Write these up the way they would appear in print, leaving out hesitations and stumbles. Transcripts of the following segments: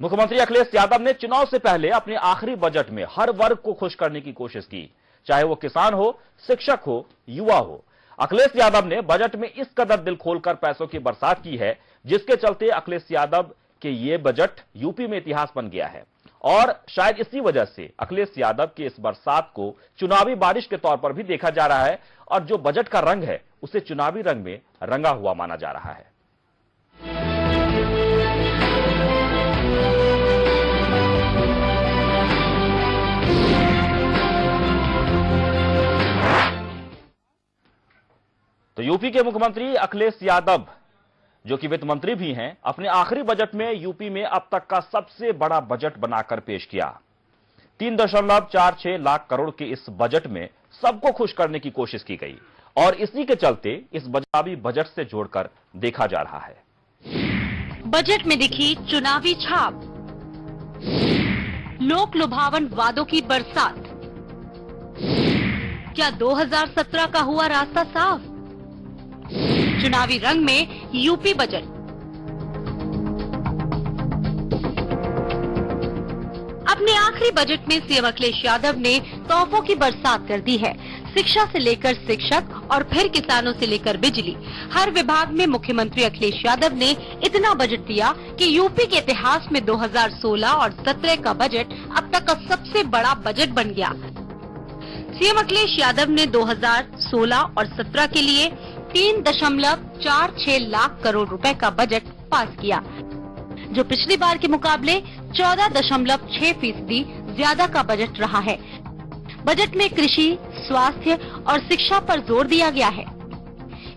मुख्यमंत्री अखिलेश यादव ने चुनाव से पहले अपने आखिरी बजट में हर वर्ग को खुश करने की कोशिश की, चाहे वो किसान हो, शिक्षक हो, युवा हो। अखिलेश यादव ने बजट में इस कदर दिल खोलकर पैसों की बरसात की है, जिसके चलते अखिलेश यादव के ये बजट यूपी में इतिहास बन गया है। और शायद इसी वजह से अखिलेश यादव की इस बरसात को चुनावी बारिश के तौर पर भी देखा जा रहा है और जो बजट का रंग है उसे चुनावी रंग में रंगा हुआ माना जा रहा है। तो यूपी के मुख्यमंत्री अखिलेश यादव, जो कि वित्त मंत्री भी हैं, अपने आखिरी बजट में यूपी में अब तक का सबसे बड़ा बजट बनाकर पेश किया। 3.46 लाख करोड़ के इस बजट में सबको खुश करने की कोशिश की गई और इसी के चलते इस चुनावी बजट से जोड़कर देखा जा रहा है। बजट में दिखी चुनावी छाप, लोक लुभावन वादों की बरसात। क्या 2017 का हुआ रास्ता साफ? चुनावी रंग में यूपी बजट। अपने आखिरी बजट में सीएम अखिलेश यादव ने तोहफों की बरसात कर दी है। शिक्षा से लेकर शिक्षक और फिर किसानों से लेकर बिजली, हर विभाग में मुख्यमंत्री अखिलेश यादव ने इतना बजट दिया कि यूपी के इतिहास में 2016 और 17 का बजट अब तक का सबसे बड़ा बजट बन गया। सीएम अखिलेश यादव ने 2016 और 17 के लिए 3.46 लाख करोड़ रुपए का बजट पास किया, जो पिछली बार के मुकाबले 14.6% ज्यादा का बजट रहा है। बजट में कृषि, स्वास्थ्य और शिक्षा पर जोर दिया गया है।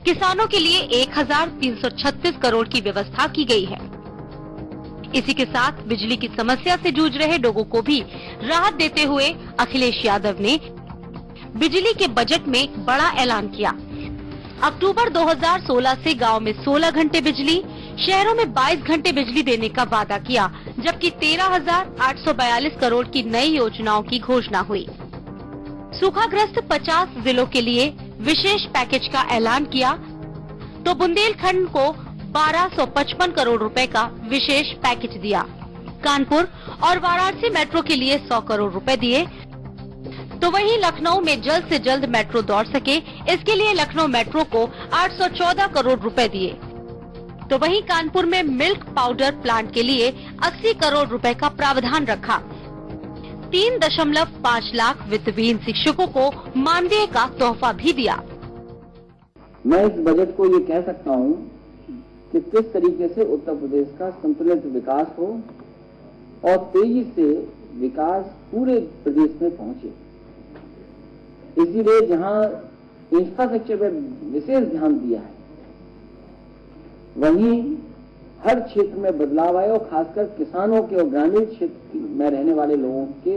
किसानों के लिए 1336 करोड़ की व्यवस्था की गई है। इसी के साथ बिजली की समस्या से जूझ रहे लोगों को भी राहत देते हुए अखिलेश यादव ने बिजली के बजट में बड़ा ऐलान किया। अक्टूबर 2016 से गांव में 16 घंटे बिजली, शहरों में 22 घंटे बिजली देने का वादा किया, जबकि 13,842 करोड़ की नई योजनाओं की घोषणा हुई। सूखाग्रस्त 50 जिलों के लिए विशेष पैकेज का ऐलान किया, तो बुंदेलखंड को 1255 करोड़ रुपए का विशेष पैकेज दिया। कानपुर और वाराणसी मेट्रो के लिए 100 करोड़ रुपए दिए। तो वहीं लखनऊ में जल्द से जल्द मेट्रो दौड़ सके, इसके लिए लखनऊ मेट्रो को 814 करोड़ रुपए दिए। तो वहीं कानपुर में मिल्क पाउडर प्लांट के लिए 80 करोड़ रुपए का प्रावधान रखा। 3.5 लाख वित्तविहीन शिक्षकों को मानदेय का तोहफा भी दिया। मैं इस बजट को ये कह सकता हूँ कि किस तरीके से उत्तर प्रदेश का संतुलित विकास हो और तेजी से विकास पूरे प्रदेश में पहुंचे। इसीलिए जहां इंफ्रास्ट्रक्चर पर विशेष ध्यान दिया है, वहीं हर क्षेत्र में बदलाव आए और खासकर किसानों के और ग्रामीण क्षेत्र में रहने वाले लोगों के,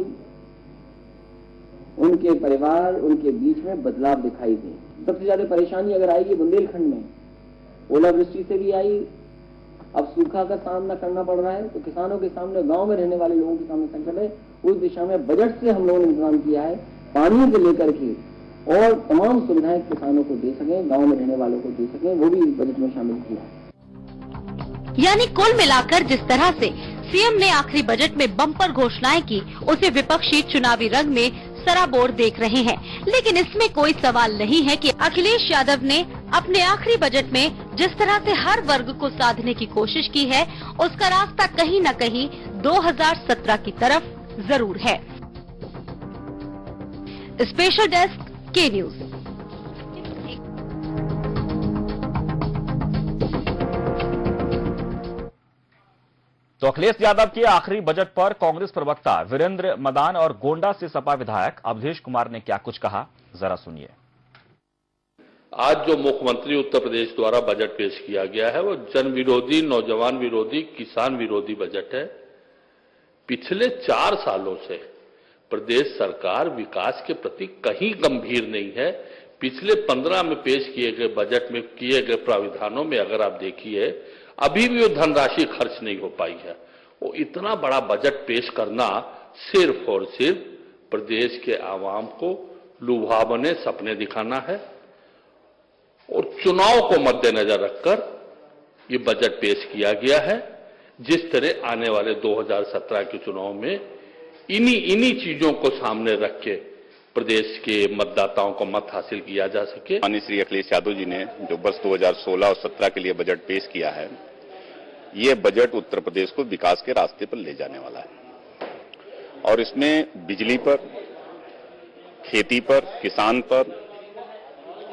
उनके परिवार, उनके बीच में बदलाव दिखाई दे। सबसे ज्यादा परेशानी अगर आएगी बुंदेलखंड में, ओलावृष्टि से भी आई, अब सूखा का सामना करना पड़ रहा है, तो किसानों के सामने, गांव में रहने वाले लोगों के सामने संकट है। उस दिशा में बजट से हम लोगों ने इंतजाम किया है, पानी से लेकर के और तमाम सुविधाएं किसानों को दे सकें, गांव में रहने वालों को दे सकें, वो भी इस बजट में शामिल किया है। यानी कुल मिलाकर जिस तरह से सीएम ने आखिरी बजट में बम्पर घोषणाएं की, उसे विपक्षी चुनावी रंग में सराबोर देख रहे हैं। लेकिन इसमें कोई सवाल नहीं है कि अखिलेश यादव ने अपने आखिरी बजट में जिस तरह से हर वर्ग को साधने की कोशिश की है, उसका रास्ता कहीं न कहीं 2017 की तरफ जरूर है। स्पेशल डेस्क के न्यूज। तो अखिलेश यादव के आखिरी बजट पर कांग्रेस प्रवक्ता वीरेंद्र मदान और गोंडा से सपा विधायक अवधेश कुमार ने क्या कुछ कहा, जरा सुनिए। आज जो मुख्यमंत्री उत्तर प्रदेश द्वारा बजट पेश किया गया है, वो जन विरोधी, नौजवान विरोधी, किसान विरोधी बजट है। पिछले 4 सालों से प्रदेश सरकार विकास के प्रति कहीं गंभीर नहीं है। पिछले 15 में पेश किए गए बजट में किए गए प्राविधानों में अगर आप देखिए, अभी भी वो धनराशि खर्च नहीं हो पाई है। वो इतना बड़ा बजट पेश करना सिर्फ और सिर्फ प्रदेश के आवाम को लुभावने सपने दिखाना है और चुनाव को मद्देनजर रखकर ये बजट पेश किया गया है। जिस तरह आने वाले 2017 के चुनाव में इन्हीं चीजों को सामने रख के प्रदेश के मतदाताओं को मत हासिल किया जा सके। माननीय श्री अखिलेश यादव जी ने जो वर्ष 2016 और 17 के लिए बजट पेश किया है, ये बजट उत्तर प्रदेश को विकास के रास्ते पर ले जाने वाला है और इसमें बिजली पर, खेती पर, किसान पर,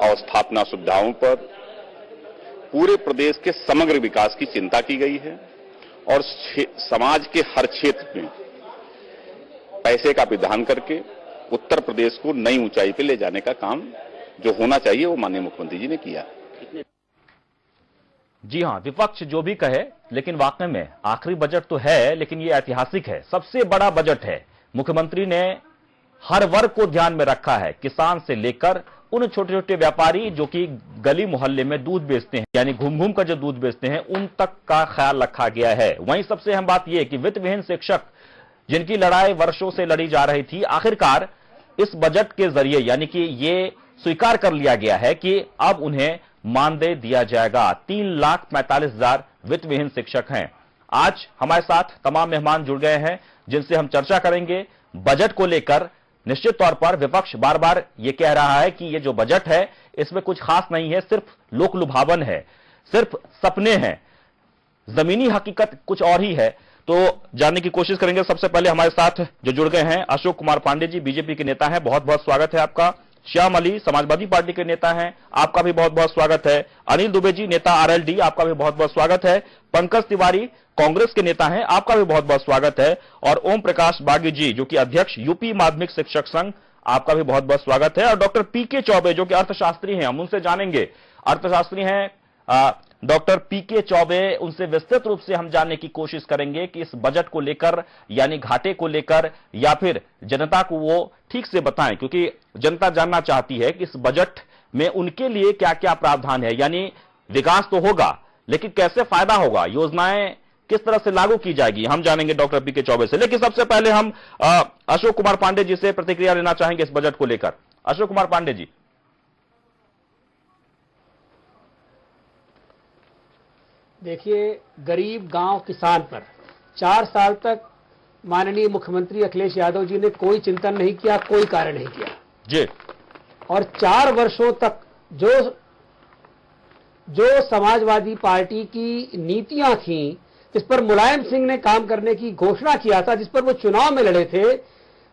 अवस्थापना सुविधाओं पर, पूरे प्रदेश के समग्र विकास की चिंता की गई है और समाज के हर क्षेत्र में पैसे का विधान करके उत्तर प्रदेश को नई ऊंचाई पे ले जाने का काम जो होना चाहिए वो माननीय मुख्यमंत्री जी ने किया। जी हां, विपक्ष जो भी कहे, लेकिन वाकई में आखिरी बजट तो है, लेकिन ये ऐतिहासिक है, सबसे बड़ा बजट है। मुख्यमंत्री ने हर वर्ग को ध्यान में रखा है, किसान से लेकर उन छोटे छोटे व्यापारी जो कि गली मोहल्ले में दूध बेचते हैं, यानी घूम घूम कर जो दूध बेचते हैं, उन तक का ख्याल रखा गया है। वहीं सबसे अहम बात यह कि वित्त विहीन शिक्षक जिनकी लड़ाई वर्षों से लड़ी जा रही थी, आखिरकार इस बजट के जरिए यानी कि ये स्वीकार कर लिया गया है कि अब उन्हें मानदेय दिया जाएगा। 3,45,000 वित्त विहीन शिक्षक हैं। आज हमारे साथ तमाम मेहमान जुड़ गए हैं जिनसे हम चर्चा करेंगे बजट को लेकर। निश्चित तौर पर विपक्ष बार बार यह कह रहा है कि यह जो बजट है इसमें कुछ खास नहीं है, सिर्फ लोक लुभावन है, सिर्फ सपने हैं, जमीनी हकीकत कुछ और ही है। तो जानने की कोशिश करेंगे। सबसे पहले हमारे साथ जो जुड़ गए हैं अशोक कुमार पांडे जी, बीजेपी के नेता हैं, बहुत बहुत स्वागत है आपका। श्याम अली समाजवादी पार्टी के नेता हैं, आपका भी बहुत बहुत स्वागत है। अनिल दुबे जी नेता आरएलडी, आपका भी बहुत बहुत स्वागत है। पंकज तिवारी कांग्रेस के नेता हैं, आपका भी बहुत बहुत स्वागत है। और ओम प्रकाश बागी जी जो कि अध्यक्ष यूपी माध्यमिक शिक्षक संघ, आपका भी बहुत बहुत स्वागत है। और डॉक्टर पीके चौबे जो कि अर्थशास्त्री हैं, हम उनसे जानेंगे, अर्थशास्त्री हैं डॉक्टर पीके चौबे, उनसे विस्तृत रूप से हम जानने की कोशिश करेंगे कि इस बजट को लेकर यानी घाटे को लेकर, या फिर जनता को वो ठीक से बताएं, क्योंकि जनता जानना चाहती है कि इस बजट में उनके लिए क्या क्या प्रावधान है। यानी विकास तो होगा लेकिन कैसे फायदा होगा, योजनाएं किस तरह से लागू की जाएगी, हम जानेंगे डॉक्टर पीके चौबे से। लेकिन सबसे पहले हम अशोक कुमार पांडे जी से प्रतिक्रिया लेना चाहेंगे इस बजट को लेकर। अशोक कुमार पांडे जी। देखिए, गरीब गांव किसान पर 4 साल तक माननीय मुख्यमंत्री अखिलेश यादव जी ने कोई चिंतन नहीं किया, कोई कार्य नहीं किया जी। और 4 वर्षों तक जो समाजवादी पार्टी की नीतियां थीं, जिस पर मुलायम सिंह ने काम करने की घोषणा किया था, जिस पर वो चुनाव में लड़े थे,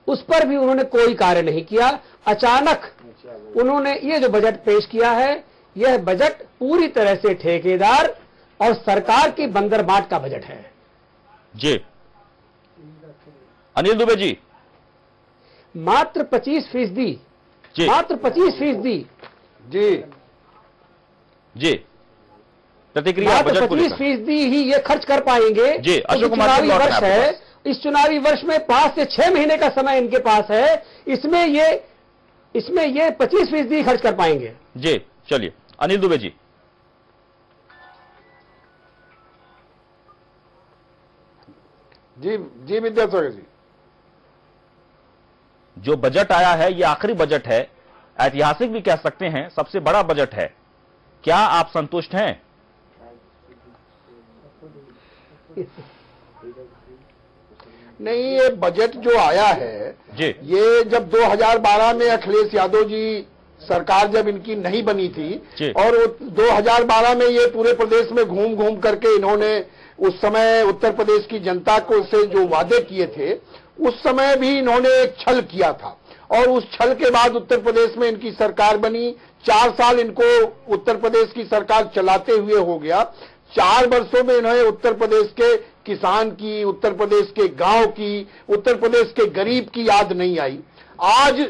उस पर भी उन्होंने कोई कार्य नहीं किया। अचानक उन्होंने ये जो बजट पेश किया है, यह बजट पूरी तरह से ठेकेदार और सरकार की बंदरबाट का बजट है जी। अनिल दुबे जी। मात्र 25% जी, मात्र 25% जी जी प्रतिक्रिया बजट को लेकर 25% ही ये खर्च कर पाएंगे जी। अशोक कुमार चुनावी वर्ष है, इस चुनावी वर्ष में 5 से 6 महीने का समय इनके पास है, इसमें ये 25% खर्च कर पाएंगे जी। चलिए अनिल दुबे जी। जी विद्यासागर जी, जो बजट आया है ये आखिरी बजट है, ऐतिहासिक भी कह सकते हैं, सबसे बड़ा बजट है, क्या आप संतुष्ट हैं? नहीं, ये बजट जो आया है जी, ये जब 2012 में अखिलेश यादव जी सरकार जब इनकी नहीं बनी थी और 2012 में ये पूरे प्रदेश में घूम घूम करके इन्होंने उस समय उत्तर प्रदेश की जनता को से जो वादे किए थे, उस समय भी इन्होंने एक छल किया था और उस छल के बाद उत्तर प्रदेश में इनकी सरकार बनी। 4 साल इनको उत्तर प्रदेश की सरकार चलाते हुए हो गया। 4 वर्षों में इन्होंने उत्तर प्रदेश के किसान की, उत्तर प्रदेश के गांव की, उत्तर प्रदेश के गरीब की याद नहीं आई। आज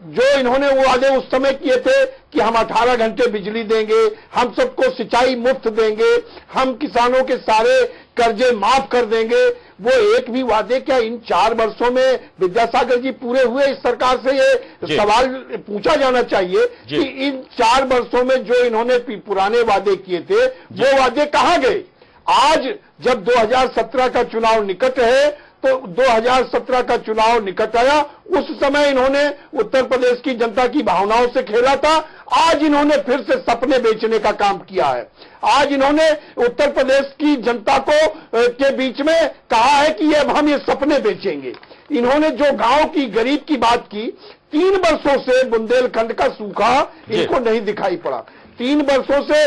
जो इन्होंने वो वादे उस समय किए थे कि हम 18 घंटे बिजली देंगे, हम सबको सिंचाई मुफ्त देंगे, हम किसानों के सारे कर्जे माफ कर देंगे, वो एक भी वादे क्या इन 4 वर्षों में विद्यासागर जी पूरे हुए? इस सरकार से ये सवाल पूछा जाना चाहिए कि इन 4 वर्षों में जो इन्होंने पुराने वादे किए थे वो वादे कहां गए? आज जब 2017 का चुनाव निकट है तो 2017 का चुनाव निकट आया, उस समय इन्होंने उत्तर प्रदेश की जनता की भावनाओं से खेला था। आज इन्होंने फिर से सपने बेचने का काम किया है। आज इन्होंने उत्तर प्रदेश की जनता को के बीच में कहा है कि अब हम ये सपने बेचेंगे। इन्होंने जो गांव की गरीब की बात की, 3 वर्षों से बुंदेलखंड का सूखा इनको नहीं दिखाई पड़ा। 3 वर्षों से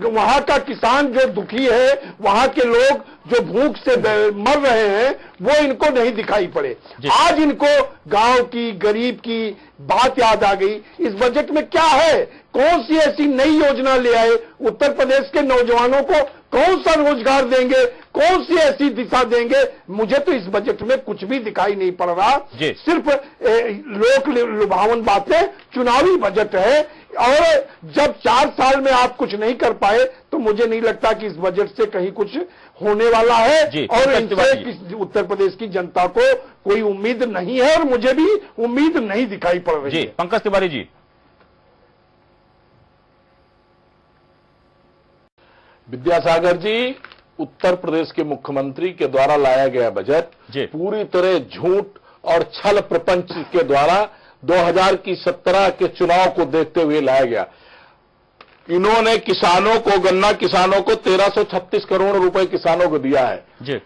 वहां का किसान जो दुखी है, वहां के लोग जो भूख से मर रहे हैं, वो इनको नहीं दिखाई पड़े। आज इनको गांव की गरीब की बात याद आ गई। इस बजट में क्या है? कौन सी ऐसी नई योजना ले आए? उत्तर प्रदेश के नौजवानों को कौन सा रोजगार देंगे? कौन सी ऐसी दिशा देंगे? मुझे तो इस बजट में कुछ भी दिखाई नहीं पड़ रहा। सिर्फ लोक लुभावन बातें। चुनावी बजट है, और जब 4 साल में आप कुछ नहीं कर पाए तो मुझे नहीं लगता कि इस बजट से कहीं कुछ होने वाला है। और इनसे उत्तर प्रदेश की जनता को कोई उम्मीद नहीं है, और मुझे भी उम्मीद नहीं दिखाई पड़ रही है। पंकज तिवारी जी। विद्यासागर जी, उत्तर प्रदेश के मुख्यमंत्री के द्वारा लाया गया बजट पूरी तरह झूठ और छल प्रपंच के द्वारा 2017 के चुनाव को देखते हुए लाया गया। इन्होंने किसानों को, गन्ना किसानों को 1336 करोड़ रुपए किसानों को दिया है जी।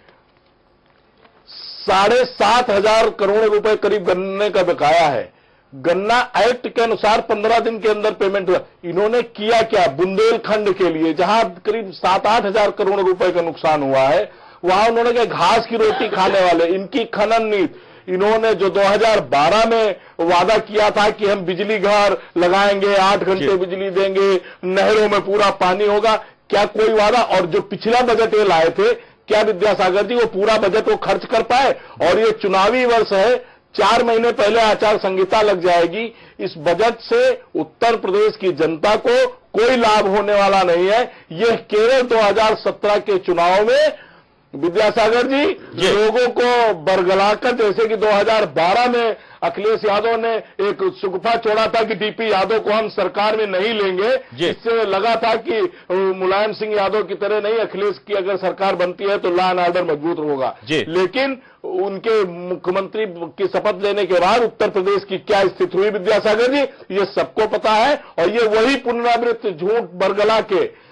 7,500 करोड़ रुपए करीब गन्ने का बकाया है। गन्ना एक्ट के अनुसार 15 दिन के अंदर पेमेंट हुआ। इन्होंने किया क्या? बुंदेलखंड के लिए जहां करीब 7-8 हजार करोड़ रुपए का नुकसान हुआ है, वहां उन्होंने कहा घास की रोटी खाने वाले। इनकी खनन नीति, इन्होंने जो 2012 में वादा किया था कि हम बिजली घर लगाएंगे, 8 घंटे बिजली देंगे, नहरों में पूरा पानी होगा, क्या कोई वादा? और जो पिछला बजट ये लाए थे, क्या विद्यासागर जी वो पूरा बजट वो खर्च कर पाए? और ये चुनावी वर्ष है, 4 महीने पहले आचार संहिता लग जाएगी। इस बजट से उत्तर प्रदेश की जनता को कोई लाभ होने वाला नहीं है। यह केवल 2017 के चुनाव में विद्यासागर जी लोगों को बरगलाकर, जैसे कि 2012 में अखिलेश यादव ने एक सुगफा छोड़ा था कि डीपी यादव को हम सरकार में नहीं लेंगे, जिससे लगा था कि मुलायम सिंह यादव की तरह नहीं, अखिलेश की अगर सरकार बनती है तो लॉ एंड ऑर्डर मजबूत होगा। लेकिन उनके मुख्यमंत्री की शपथ लेने के बाद उत्तर प्रदेश की क्या स्थिति हुई विद्यासागर जी, ये सबको पता है। और ये वही पुनरावृत्त झूठ बरगला के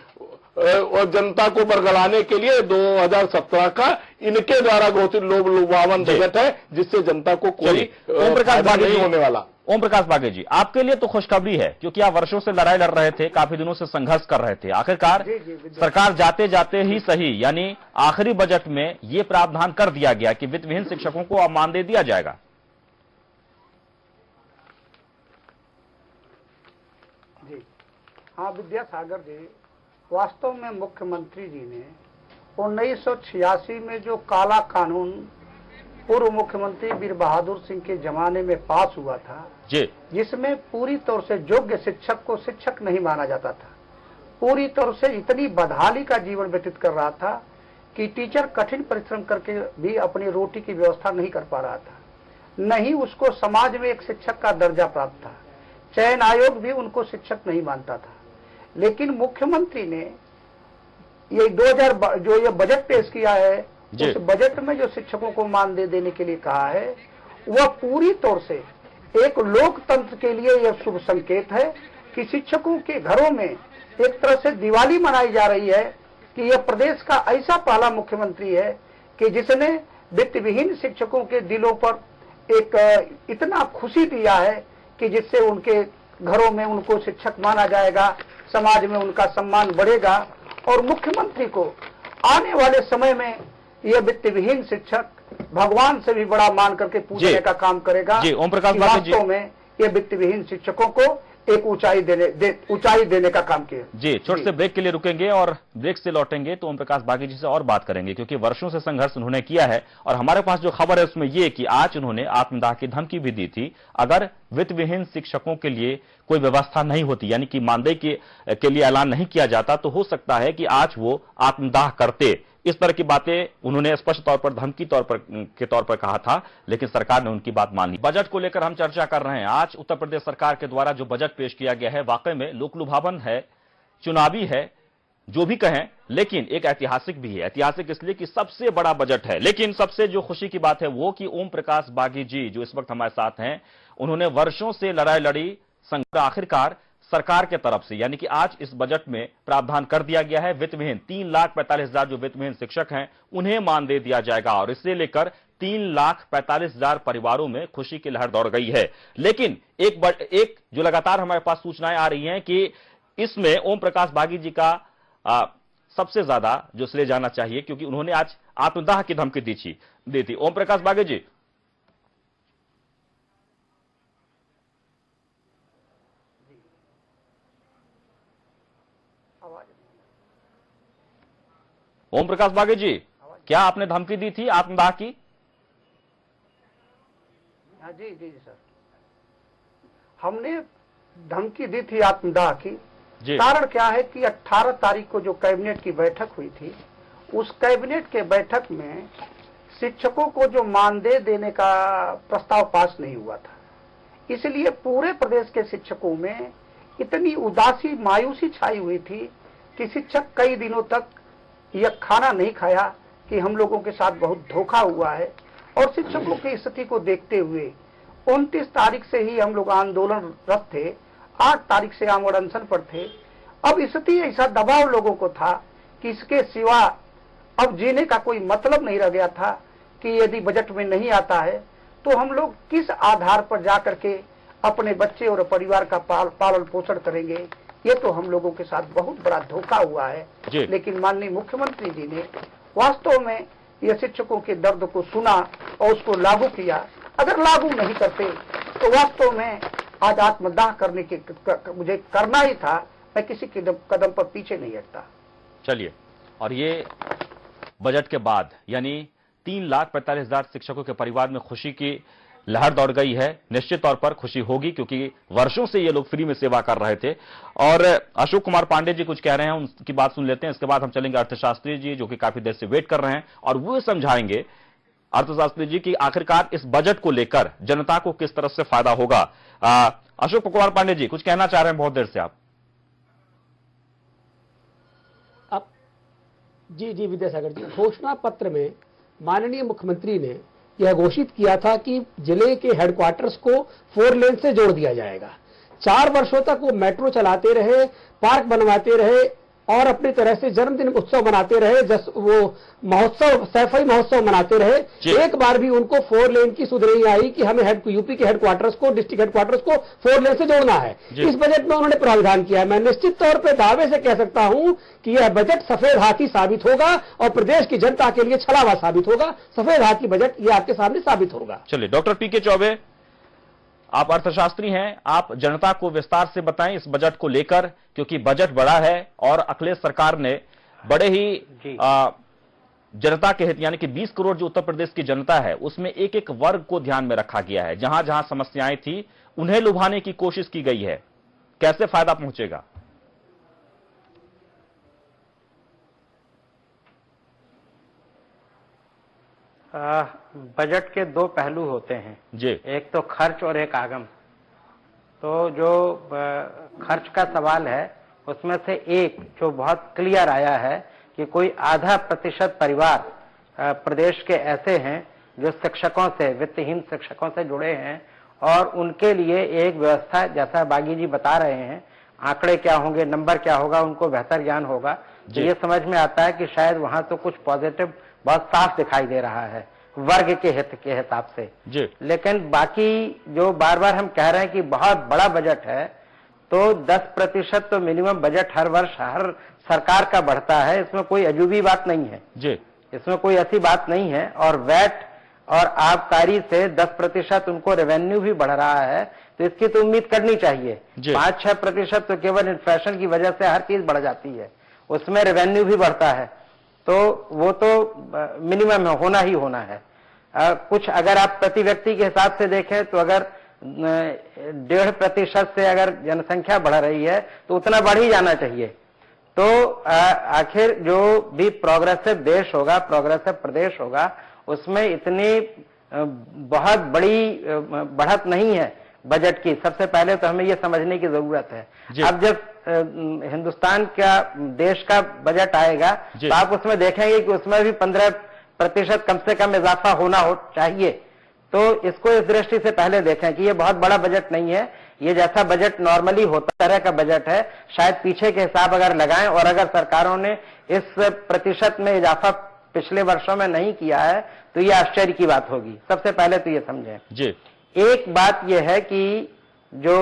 और जनता को बरगलाने के लिए 2017 का इनके द्वारा घोषित लोभ लुभावन बजट है, जिससे जनता को कोई ओम प्रकाश बागे नहीं होने वाला। ओम प्रकाश बागे जी, आपके लिए तो खुशखबरी है, क्योंकि आप वर्षों से लड़ाई लड़ रहे थे, काफी दिनों से संघर्ष कर रहे थे। आखिरकार सरकार जाते जाते ही सही, यानी आखिरी बजट में ये प्रावधान कर दिया गया कि वित्त विहीन शिक्षकों को अब मानदेय दिया जाएगा। जी हाँ विद्यासागर जी, वास्तव में मुख्यमंत्री जी ने 1986 में जो काला कानून पूर्व मुख्यमंत्री वीर बहादुर सिंह के जमाने में पास हुआ था, जिसमें पूरी तौर से योग्य शिक्षक को शिक्षक नहीं माना जाता था, पूरी तौर से इतनी बदहाली का जीवन व्यतीत कर रहा था कि टीचर कठिन परिश्रम करके भी अपनी रोटी की व्यवस्था नहीं कर पा रहा था, नहीं उसको समाज में एक शिक्षक का दर्जा प्राप्त था, चयन आयोग भी उनको शिक्षक नहीं मानता था। लेकिन मुख्यमंत्री ने ये 2000 जो ये बजट पेश किया है, उस बजट में जो शिक्षकों को मानदेय देने के लिए कहा है, वह पूरी तौर से एक लोकतंत्र के लिए यह शुभ संकेत है कि शिक्षकों के घरों में एक तरह से दिवाली मनाई जा रही है कि यह प्रदेश का ऐसा पहला मुख्यमंत्री है कि जिसने वित्त विहीन शिक्षकों के दिलों पर एक इतना खुशी दिया है कि जिससे उनके घरों में उनको शिक्षक माना जाएगा, समाज में उनका सम्मान बढ़ेगा, और मुख्यमंत्री को आने वाले समय में यह वित्त विहीन शिक्षक भगवान से भी बड़ा मान करके पूजने का काम करेगा। ओम प्रकाश बागे जी, वास्तव में यह वित्त विहीन शिक्षकों को एक ऊंचाई देने का काम किया। जी छोटे से ब्रेक के लिए रुकेंगे और ब्रेक से लौटेंगे तो ओम प्रकाश बागे जी से और बात करेंगे, क्योंकि वर्षों से संघर्ष उन्होंने किया है और हमारे पास जो खबर है उसमें यह कि आज उन्होंने आत्मदाह की धमकी भी दी थी। अगर वित्त विहीन शिक्षकों के लिए कोई व्यवस्था नहीं होती, यानी कि मानदेय के लिए ऐलान नहीं किया जाता, तो हो सकता है कि आज वो आत्मदाह करते। इस तरह की बातें उन्होंने स्पष्ट तौर पर धमकी के तौर पर कहा था, लेकिन सरकार ने उनकी बात मान ली। बजट को लेकर हम चर्चा कर रहे हैं। आज उत्तर प्रदेश सरकार के द्वारा जो बजट पेश किया गया है वाकई में लोक लुभावन है, चुनावी है, जो भी कहें, लेकिन एक ऐतिहासिक भी है। ऐतिहासिक इसलिए कि सबसे बड़ा बजट है। लेकिन सबसे जो खुशी की बात है वो कि ओम प्रकाश बागी जी जो इस वक्त हमारे साथ हैं, उन्होंने वर्षों से लड़ाई लड़ी, संघर्ष आखिरकार सरकार के तरफ से, यानी कि आज इस बजट में प्रावधान कर दिया गया है। वित्तविहीन 3,45,000 जो वित्तविहीन शिक्षक हैं उन्हें मानदेय दिया जाएगा और इसे लेकर 3,45,000 परिवारों में खुशी की लहर दौड़ गई है। लेकिन एक जो लगातार हमारे पास सूचनाएं आ रही हैं कि इसमें ओम प्रकाश बागी जी का सबसे ज्यादा जो श्रेय जाना चाहिए, क्योंकि उन्होंने आज आत्मदाह की धमकी दी थी। ओम प्रकाश बागी जी, ओम प्रकाश बागी जी, क्या आपने धमकी दी थी आत्मदाह की? हाँ जी जी सर, हमने धमकी दी थी आत्मदाह की। कारण क्या है कि 18 तारीख को जो कैबिनेट की बैठक हुई थी, उस कैबिनेट के बैठक में शिक्षकों को जो मानदेय देने का प्रस्ताव पास नहीं हुआ था। इसलिए पूरे प्रदेश के शिक्षकों में इतनी उदासी, मायूसी छाई हुई थी कि शिक्षक कई दिनों तक यह खाना नहीं खाया कि हम लोगों के साथ बहुत धोखा हुआ है। और शिक्षकों की स्थिति को देखते हुए 29 तारीख से ही हम लोग आंदोलनरत थे, 8 तारीख से आमरण अनशन पर थे। अब स्थिति ऐसा दबाव लोगों को था कि इसके सिवा अब जीने का कोई मतलब नहीं रह गया था कि यदि बजट में नहीं आता है तो हम लोग किस आधार पर जाकर के अपने बच्चे और परिवार का पालन पोषण करेंगे। ये तो हम लोगों के साथ बहुत बड़ा धोखा हुआ है। लेकिन माननीय मुख्यमंत्री जी ने वास्तव में यह शिक्षकों के दर्द को सुना और उसको लागू किया। अगर लागू नहीं करते तो वास्तव में आज आत्मदाह करने के मुझे करना ही था, मैं किसी कदम पर पीछे नहीं हटता। चलिए, और ये बजट के बाद यानी 3,45,000 शिक्षकों के परिवार में खुशी की लहर दौड़ गई है। निश्चित तौर पर खुशी होगी क्योंकि वर्षों से ये लोग फ्री में सेवा कर रहे थे। और अशोक कुमार पांडे जी कुछ कह रहे हैं, उनकी बात सुन लेते हैं। इसके बाद हम चलेंगे अर्थशास्त्री जी जो कि काफी देर से वेट कर रहे हैं और वो समझाएंगे अर्थशास्त्री जी की आखिरकार इस बजट को लेकर जनता को किस तरह से फायदा होगा। अशोक कुमार पांडे जी कुछ कहना चाह रहे हैं बहुत देर से आप। जी विद्यासागर जी, घोषणा पत्र में माननीय मुख्यमंत्री ने यह घोषित किया था कि जिले के हेडक्वार्टर्स को 4 लेन से जोड़ दिया जाएगा। 4 वर्षों तक वो मेट्रो चलाते रहे, पार्क बनवाते रहे और अपनी तरह से जन्मदिन उत्सव मनाते रहे, वो महोत्सव, सैफई महोत्सव मनाते रहे। एक बार भी उनको 4 लेन की सुध नहीं आई कि हमें यूपी के हेडक्वार्टर्स को, डिस्ट्रिक्ट हेडक्वार्टर्स को 4 लेन से जोड़ना है। इस बजट में उन्होंने प्रावधान किया है। मैं निश्चित तौर पर दावे से कह सकता हूं कि यह बजट सफेद हाथी साबित होगा और प्रदेश की जनता के लिए छलावा साबित होगा। सफेद हाथी बजट ये आपके सामने साबित होगा। चलिए, डॉक्टर पीके चौबे, आप अर्थशास्त्री हैं, आप जनता को विस्तार से बताएं इस बजट को लेकर, क्योंकि बजट बड़ा है और अखिलेश सरकार ने बड़े ही जनता के हित यानी कि 20 करोड़ जो उत्तर प्रदेश की जनता है उसमें एक एक वर्ग को ध्यान में रखा गया है। जहां जहां समस्याएं थी उन्हें लुभाने की कोशिश की गई है। कैसे फायदा पहुंचेगा? बजट के 2 पहलू होते हैं जी, एक तो खर्च और एक आगम। तो जो खर्च का सवाल है उसमें से एक जो बहुत क्लियर आया है कि कोई आधा प्रतिशत परिवार प्रदेश के ऐसे हैं जो शिक्षकों से, वित्तहीन शिक्षकों से जुड़े हैं और उनके लिए एक व्यवस्था, जैसा बागी जी बता रहे हैं, आंकड़े क्या होंगे, नंबर क्या होगा, उनको बेहतर ज्ञान होगा। तो ये समझ में आता है कि शायद वहां तो कुछ पॉजिटिव बहुत साफ दिखाई दे रहा है वर्ग के हित के हिसाब से जी। लेकिन बाकी जो बार बार हम कह रहे हैं कि बहुत बड़ा बजट है, तो 10% तो मिनिमम बजट हर वर्ष हर सरकार का बढ़ता है। इसमें कोई अजूबी बात नहीं है जी, इसमें कोई ऐसी बात नहीं है। और वैट और आबकारी से 10% उनको रेवेन्यू भी बढ़ रहा है, तो इसकी तो उम्मीद करनी चाहिए। 5-6% तो केवल इन्फ्लेशन की वजह से हर चीज बढ़ जाती है, उसमें रेवेन्यू भी बढ़ता है, तो वो तो मिनिमम होना ही होना है। कुछ अगर आप प्रति व्यक्ति के हिसाब से देखें तो अगर 1.5% से अगर जनसंख्या बढ़ रही है तो उतना बढ़ ही जाना चाहिए। तो आखिर जो भी प्रोग्रेसिव देश होगा, प्रोग्रेसिव प्रदेश होगा, उसमें इतनी बहुत बड़ी बढ़त नहीं है बजट की। सबसे पहले तो हमें ये समझने की जरूरत है। अब जब हिंदुस्तान का देश का बजट आएगा तो आप उसमें देखेंगे कि उसमें भी 15% कम से कम इजाफा होना चाहिए। तो इसको इस दृष्टि से पहले देखें कि ये बहुत बड़ा बजट नहीं है, ये जैसा बजट नॉर्मली होता तरह का बजट है। शायद पीछे के हिसाब अगर लगाएं और अगर सरकारों ने इस प्रतिशत में इजाफा पिछले वर्षों में नहीं किया है तो ये आश्चर्य की बात होगी। सबसे पहले तो ये समझें जी। एक बात यह है कि जो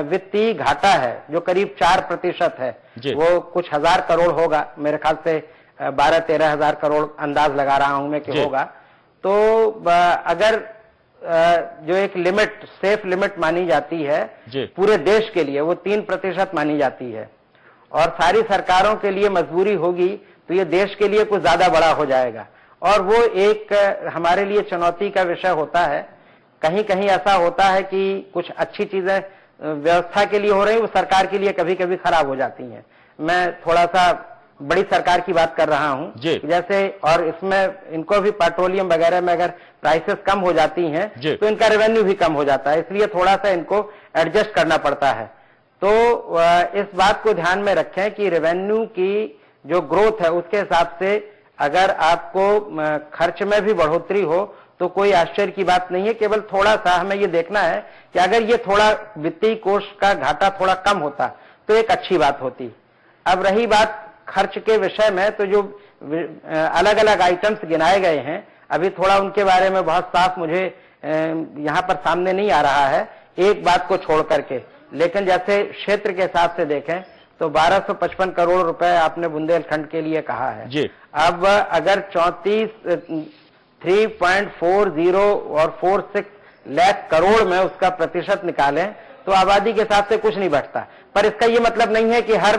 वित्तीय घाटा है जो करीब 4% है वो कुछ हजार करोड़ होगा, मेरे ख्याल से 12-13 हजार करोड़ अंदाज लगा रहा हूं मैं कि होगा। तो अगर जो एक लिमिट सेफ लिमिट मानी जाती है पूरे देश के लिए वो 3% मानी जाती है और सारी सरकारों के लिए मजबूरी होगी तो ये देश के लिए कुछ ज्यादा बड़ा हो जाएगा और वो एक हमारे लिए चुनौती का विषय होता है। कहीं कहीं ऐसा होता है कि कुछ अच्छी चीजें व्यवस्था के लिए हो रही वो सरकार के लिए कभी कभी खराब हो जाती हैं। मैं थोड़ा सा बड़ी सरकार की बात कर रहा हूं जैसे, और इसमें इनको भी पेट्रोलियम वगैरह में अगर प्राइसेस कम हो जाती हैं तो इनका रेवेन्यू भी कम हो जाता है, इसलिए थोड़ा सा इनको एडजस्ट करना पड़ता है। तो इस बात को ध्यान में रखें कि रेवेन्यू की जो ग्रोथ है उसके हिसाब से अगर आपको खर्च में भी बढ़ोतरी हो तो कोई आश्चर्य की बात नहीं है। केवल थोड़ा सा हमें ये देखना है कि अगर ये थोड़ा वित्तीय कोष का घाटा थोड़ा कम होता तो एक अच्छी बात होती। अब रही बात खर्च के विषय में, तो जो अलग अलग आइटम्स गिनाए गए हैं अभी थोड़ा उनके बारे में बहुत साफ मुझे यहां पर सामने नहीं आ रहा है एक बात को छोड़ करके, लेकिन जैसे क्षेत्र के हिसाब से देखें तो 1255 करोड़ रुपए आपने बुंदेलखंड के लिए कहा है जी। अब अगर 3.40 और 46 लाख करोड़ में उसका प्रतिशत निकालें तो आबादी के हिसाब से कुछ नहीं बढ़ता। पर इसका ये मतलब नहीं है कि हर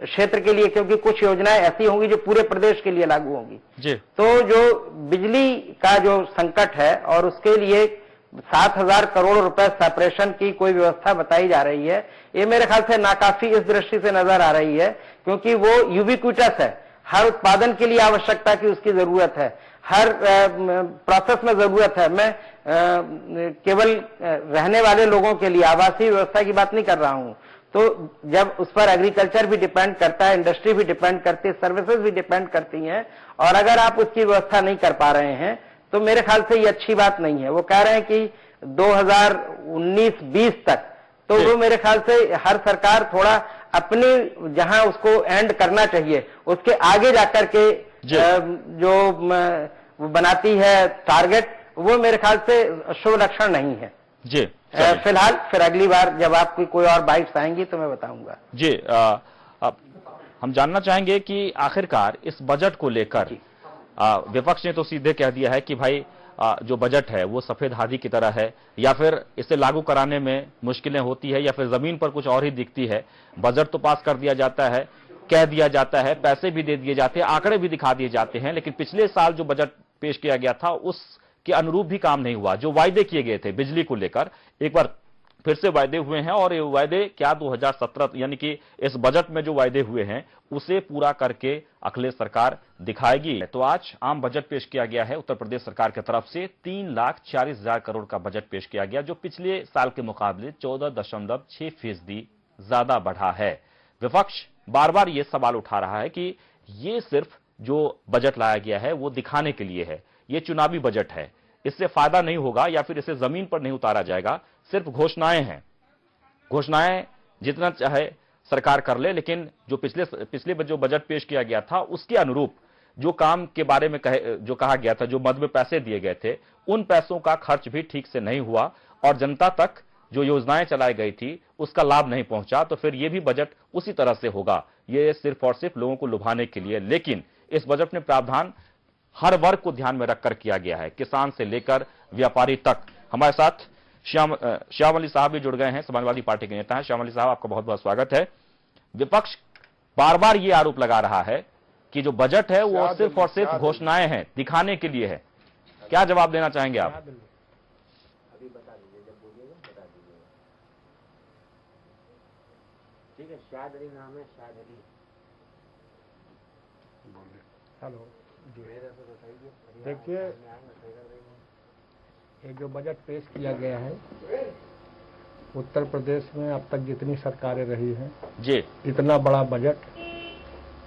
क्षेत्र के लिए, क्योंकि कुछ योजनाएं ऐसी होंगी जो पूरे प्रदेश के लिए लागू होंगी जी। तो जो बिजली का जो संकट है और उसके लिए 7,000 करोड़ रुपए सेपरेशन की कोई व्यवस्था बताई जा रही है, ये मेरे ख्याल से नाकाफी इस दृष्टि से नजर आ रही है क्योंकि वो यूबिक्विटस है, हर उत्पादन के लिए आवश्यकता की उसकी जरूरत है, हर प्रोसेस में जरूरत है। मैं केवल रहने वाले लोगों के लिए आवासीय व्यवस्था की बात नहीं कर रहा हूं। तो जब उस पर एग्रीकल्चर भी डिपेंड करता है, इंडस्ट्री भी डिपेंड करती है, सर्विसेज भी डिपेंड करती हैं, और अगर आप उसकी व्यवस्था नहीं कर पा रहे हैं तो मेरे ख्याल से ये अच्छी बात नहीं है। वो कह रहे हैं कि 2019-20 तक, तो वो मेरे ख्याल से हर सरकार थोड़ा अपनी जहां उसको एंड करना चाहिए उसके आगे जाकर के जो बनाती है टारगेट, वो मेरे ख्याल से शुभ लक्षण नहीं है जी। फिलहाल फिर अगली बार जब आपकी कोई और बाइट्स आएंगी तो मैं बताऊंगा जी। हम जानना चाहेंगे कि आखिरकार इस बजट को लेकर विपक्ष ने तो सीधे कह दिया है कि भाई जो बजट है वो सफेद हाथी की तरह है, या फिर इसे लागू कराने में मुश्किलें होती है, या फिर जमीन पर कुछ और ही दिखती है। बजट तो पास कर दिया जाता है, कह दिया जाता है, पैसे भी दे दिए जाते हैं, आंकड़े भी दिखा दिए जाते हैं, लेकिन पिछले साल जो बजट पेश किया गया था उसके अनुरूप भी काम नहीं हुआ। जो वायदे किए गए थे बिजली को लेकर एक बार फिर से वायदे हुए हैं, और ये वायदे क्या 2017 यानी कि इस बजट में जो वायदे हुए हैं उसे पूरा करके अखिलेश सरकार दिखाएगी। तो आज आम बजट पेश किया गया है उत्तर प्रदेश सरकार की तरफ से 3,40,000 करोड़ का बजट पेश किया गया, जो पिछले साल के मुकाबले 14.6% ज्यादा बढ़ा है। विपक्ष बार बार यह सवाल उठा रहा है कि यह सिर्फ जो बजट लाया गया है वो दिखाने के लिए है, यह चुनावी बजट है, इससे फायदा नहीं होगा या फिर इसे जमीन पर नहीं उतारा जाएगा, सिर्फ घोषणाएं हैं। घोषणाएं जितना चाहे सरकार कर ले, लेकिन जो पिछले जो बजट पेश किया गया था उसके अनुरूप जो काम के बारे में जो कहा गया था, जो मद में पैसे दिए गए थे, उन पैसों का खर्च भी ठीक से नहीं हुआ और जनता तक जो योजनाएं चलाई गई थी उसका लाभ नहीं पहुंचा। तो फिर यह भी बजट उसी तरह से होगा, यह सिर्फ और सिर्फ लोगों को लुभाने के लिए। लेकिन इस बजट में प्रावधान हर वर्ग को ध्यान में रखकर किया गया है, किसान से लेकर व्यापारी तक। हमारे साथ श्याम अली साहब भी जुड़ गए हैं, समाजवादी पार्टी के नेता हैं। श्याम अली साहब, आपका बहुत बहुत स्वागत है। विपक्ष बार बार ये आरोप लगा रहा है कि जो बजट है वो सिर्फ और सिर्फ घोषणाएं हैं, दिखाने के लिए है। क्या जवाब देना चाहेंगे आप? अभी बता दीजिए, जब बोलिएगा बता दीजिएगा। ठीक है, शायद अली नाम है, शायद अली। हेलो जी, देखिए ये जो बजट पेश किया गया है उत्तर प्रदेश में अब तक जितनी सरकारें रही हैं जी, इतना बड़ा बजट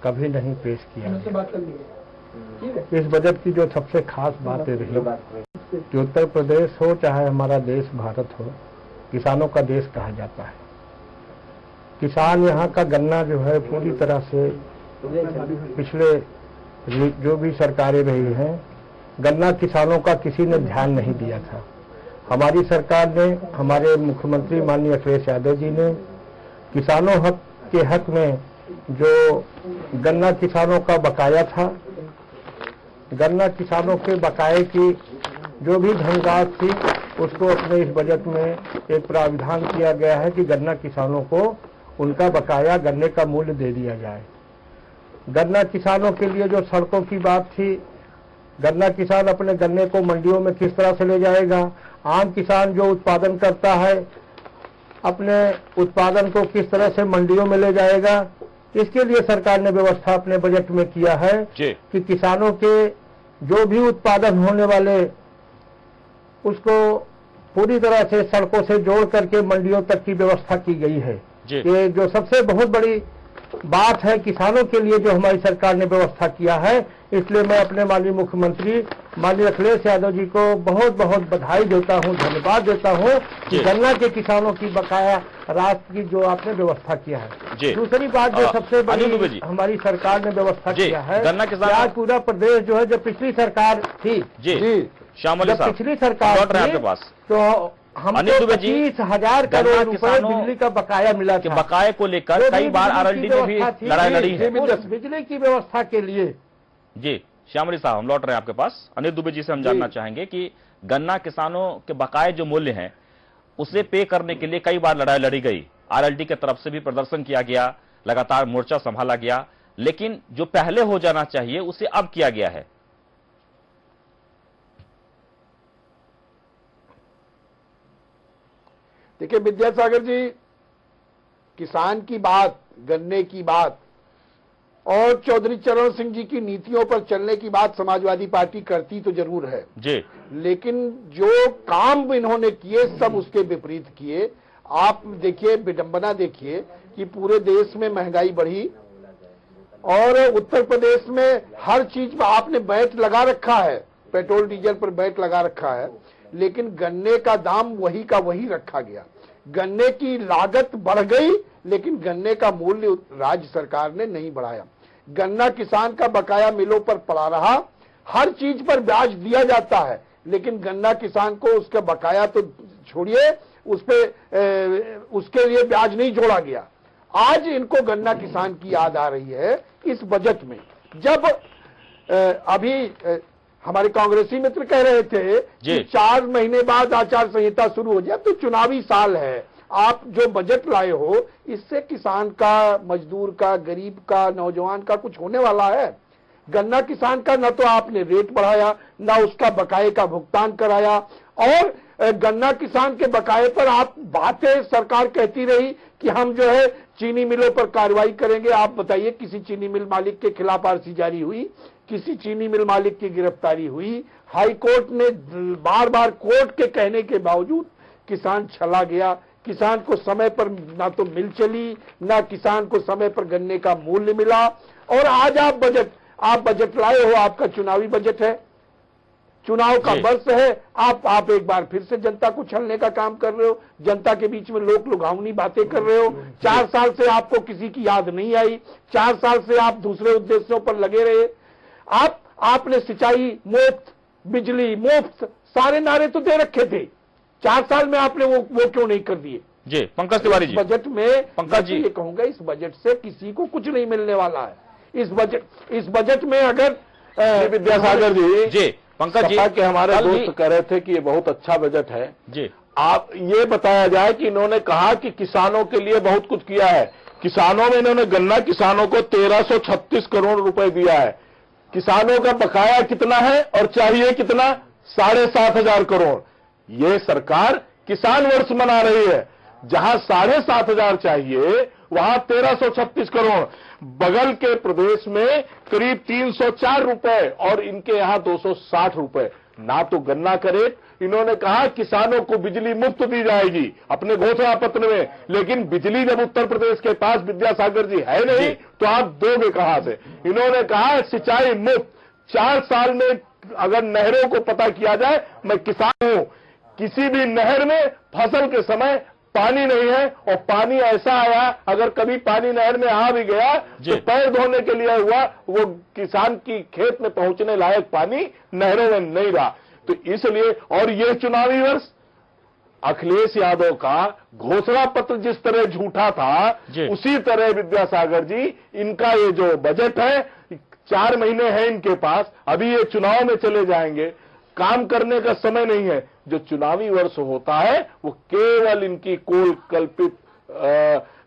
कभी नहीं पेश किया गया। इस बजट की जो सबसे खास बातें रही कि उत्तर प्रदेश हो चाहे हमारा देश भारत हो, किसानों का देश कहा जाता है। किसान यहाँ का गन्ना जो है पूरी तरह से पिछले जो भी सरकारें रही हैं, गन्ना किसानों का किसी ने ध्यान नहीं दिया था। हमारी सरकार ने, हमारे मुख्यमंत्री माननीय अखिलेश यादव जी ने किसानों के हक में जो गन्ना किसानों का बकाया था, गन्ना किसानों के बकाये की जो भी धनराशि थी उसको अपने इस बजट में एक प्रावधान किया गया है कि गन्ना किसानों को उनका बकाया गन्ने का मूल्य दे दिया जाए। गन्ना किसानों के लिए जो सड़कों की बात थी, गन्ना किसान अपने गन्ने को मंडियों में किस तरह से ले जाएगा, आम किसान जो उत्पादन करता है अपने उत्पादन को किस तरह से मंडियों में ले जाएगा, इसके लिए सरकार ने व्यवस्था अपने बजट में किया है कि किसानों के जो भी उत्पादन होने वाले उसको पूरी तरह से सड़कों से जोड़ करके मंडियों तक की व्यवस्था की गई है। ये जो सबसे बहुत बड़ी बात है किसानों के लिए जो हमारी सरकार ने व्यवस्था किया है, इसलिए मैं अपने माननीय मुख्यमंत्री माननीय अखिलेश यादव जी को बहुत बहुत बधाई देता हूं, धन्यवाद देता हूं कि गन्ना के किसानों की बकाया राशि की जो आपने व्यवस्था किया है। दूसरी बात जो सबसे बड़ी हमारी सरकार ने व्यवस्था किया है, गन्ना किसान आज पूरा प्रदेश जो है, जब पिछली सरकार थी पिछली सरकार थी तो हमको 25,000 करोड़ रुपए बिजली का बकाया मिला था। बकाये को लेकर कई बार आरएलडी में भी लड़ाई लड़ी है बिजली की व्यवस्था के लिए। जी श्यामली साहब, हम लौट रहे हैं आपके पास। अनिल दुबे जी से हम जानना चाहेंगे कि गन्ना किसानों के बकाये जो मूल्य हैं उसे पे करने के लिए कई बार लड़ाई लड़ी गई, आरएलडी की तरफ से भी प्रदर्शन किया गया, लगातार मोर्चा संभाला गया, लेकिन जो पहले हो जाना चाहिए उसे अब किया गया है। देखिए विद्यासागर जी, किसान की बात, गन्ने की बात और चौधरी चरण सिंह जी की नीतियों पर चलने की बात समाजवादी पार्टी करती तो जरूर है जी, लेकिन जो काम इन्होंने किए सब उसके विपरीत किए। आप देखिए, विडंबना देखिए कि पूरे देश में महंगाई बढ़ी और उत्तर प्रदेश में हर चीज पर आपने वैट लगा रखा है, पेट्रोल डीजल पर वैट लगा रखा है, लेकिन गन्ने का दाम वही का वही रखा गया। गन्ने की लागत बढ़ गई लेकिन गन्ने का मूल्य राज्य सरकार ने नहीं बढ़ाया। गन्ना किसान का बकाया मिलों पर पड़ा रहा, हर चीज पर ब्याज दिया जाता है लेकिन गन्ना किसान को उसका बकाया तो छोड़िए, उसके लिए ब्याज नहीं जोड़ा गया। आज इनको गन्ना किसान की याद आ रही है इस बजट में, जब अभी हमारे कांग्रेसी मित्र कह रहे थे कि 4 महीने बाद आचार संहिता शुरू हो जाए, तो चुनावी साल है, आप जो बजट लाए हो इससे किसान का, मजदूर का, गरीब का, नौजवान का कुछ होने वाला है? गन्ना किसान का न तो आपने रेट बढ़ाया, न उसका बकाये का भुगतान कराया, और गन्ना किसान के बकाये पर आप बातें सरकार कहती रही कि हम जो है चीनी मिलों पर कार्रवाई करेंगे। आप बताइए, किसी चीनी मिल मालिक के खिलाफ आरसी जारी हुई? किसी चीनी मिल मालिक की गिरफ्तारी हुई? हाई कोर्ट ने बार बार कोर्ट के कहने के बावजूद किसान चला गया। किसान को समय पर ना तो मिल चली, ना किसान को समय पर गन्ने का मूल्य मिला। और आज आप बजट लाए हो, आपका चुनावी बजट है, चुनाव का वर्ष है, आप एक बार फिर से जनता को छलने का काम कर रहे हो, जनता के बीच में लोक लुभावनी बातें कर रहे हो। 4 साल से आपको किसी की याद नहीं आई, 4 साल से आप दूसरे उद्देश्यों पर लगे रहे। आपने सिंचाई मुफ्त, बिजली मुफ्त, सारे नारे तो दे रखे थे, 4 साल में आपने वो क्यों नहीं कर दिए? जी पंकज तिवारी जी, बजट में पंकज जी ये कहूंगा, इस बजट से किसी को कुछ नहीं मिलने वाला है। इस बजट में अगर विद्यासागर जी पंकज जी के हमारे दोस्त कह रहे थे कि ये बहुत अच्छा बजट है जी, आप ये बताया जाए कि इन्होंने कहा कि किसानों के लिए बहुत कुछ किया है। किसानों में इन्होंने गन्ना किसानों को 1336 करोड़ रुपए दिया है। किसानों का बकाया कितना है और चाहिए कितना? 7,500 करोड़। ये सरकार किसान वर्ष मना रही है, जहां 7,500 चाहिए वहां 1336 करोड़। बगल के प्रदेश में करीब 304 रुपए और इनके यहां 260 रुपए। ना तो गन्ना करेट, इन्होंने कहा किसानों को बिजली मुफ्त दी जाएगी अपने घोषणा पत्र में, लेकिन बिजली जब उत्तर प्रदेश के पास विद्यासागर जी है नहीं तो आप दोगे कहां से। इन्होंने कहा सिंचाई मुफ्त, 4 साल में अगर नहरों को पता किया जाए, मैं किसान हूं, किसी भी नहर में फसल के समय पानी नहीं है, और पानी ऐसा आया अगर कभी पानी नहर में आ भी गया तो पैर धोने के लिए हुआ, वो किसान की खेत में पहुंचने लायक पानी नहरों में नहीं रहा। तो इसलिए, और ये चुनावी वर्ष अखिलेश यादव का घोषणा पत्र जिस तरह झूठा था, उसी तरह विद्यासागर जी इनका ये जो बजट है, 4 महीने हैं इनके पास, अभी ये चुनाव में चले जाएंगे, काम करने का समय नहीं है। जो चुनावी वर्ष होता है वो केवल इनकी कोल कल्पित,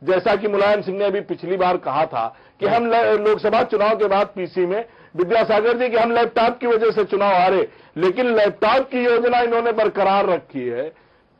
जैसा कि मुलायम सिंह ने अभी पिछली बार कहा था कि हम लोकसभा चुनाव के बाद पीसी में विद्यासागर जी कि हम लैपटॉप की वजह से चुनाव हारे, लेकिन लैपटॉप की योजना इन्होंने बरकरार रखी है।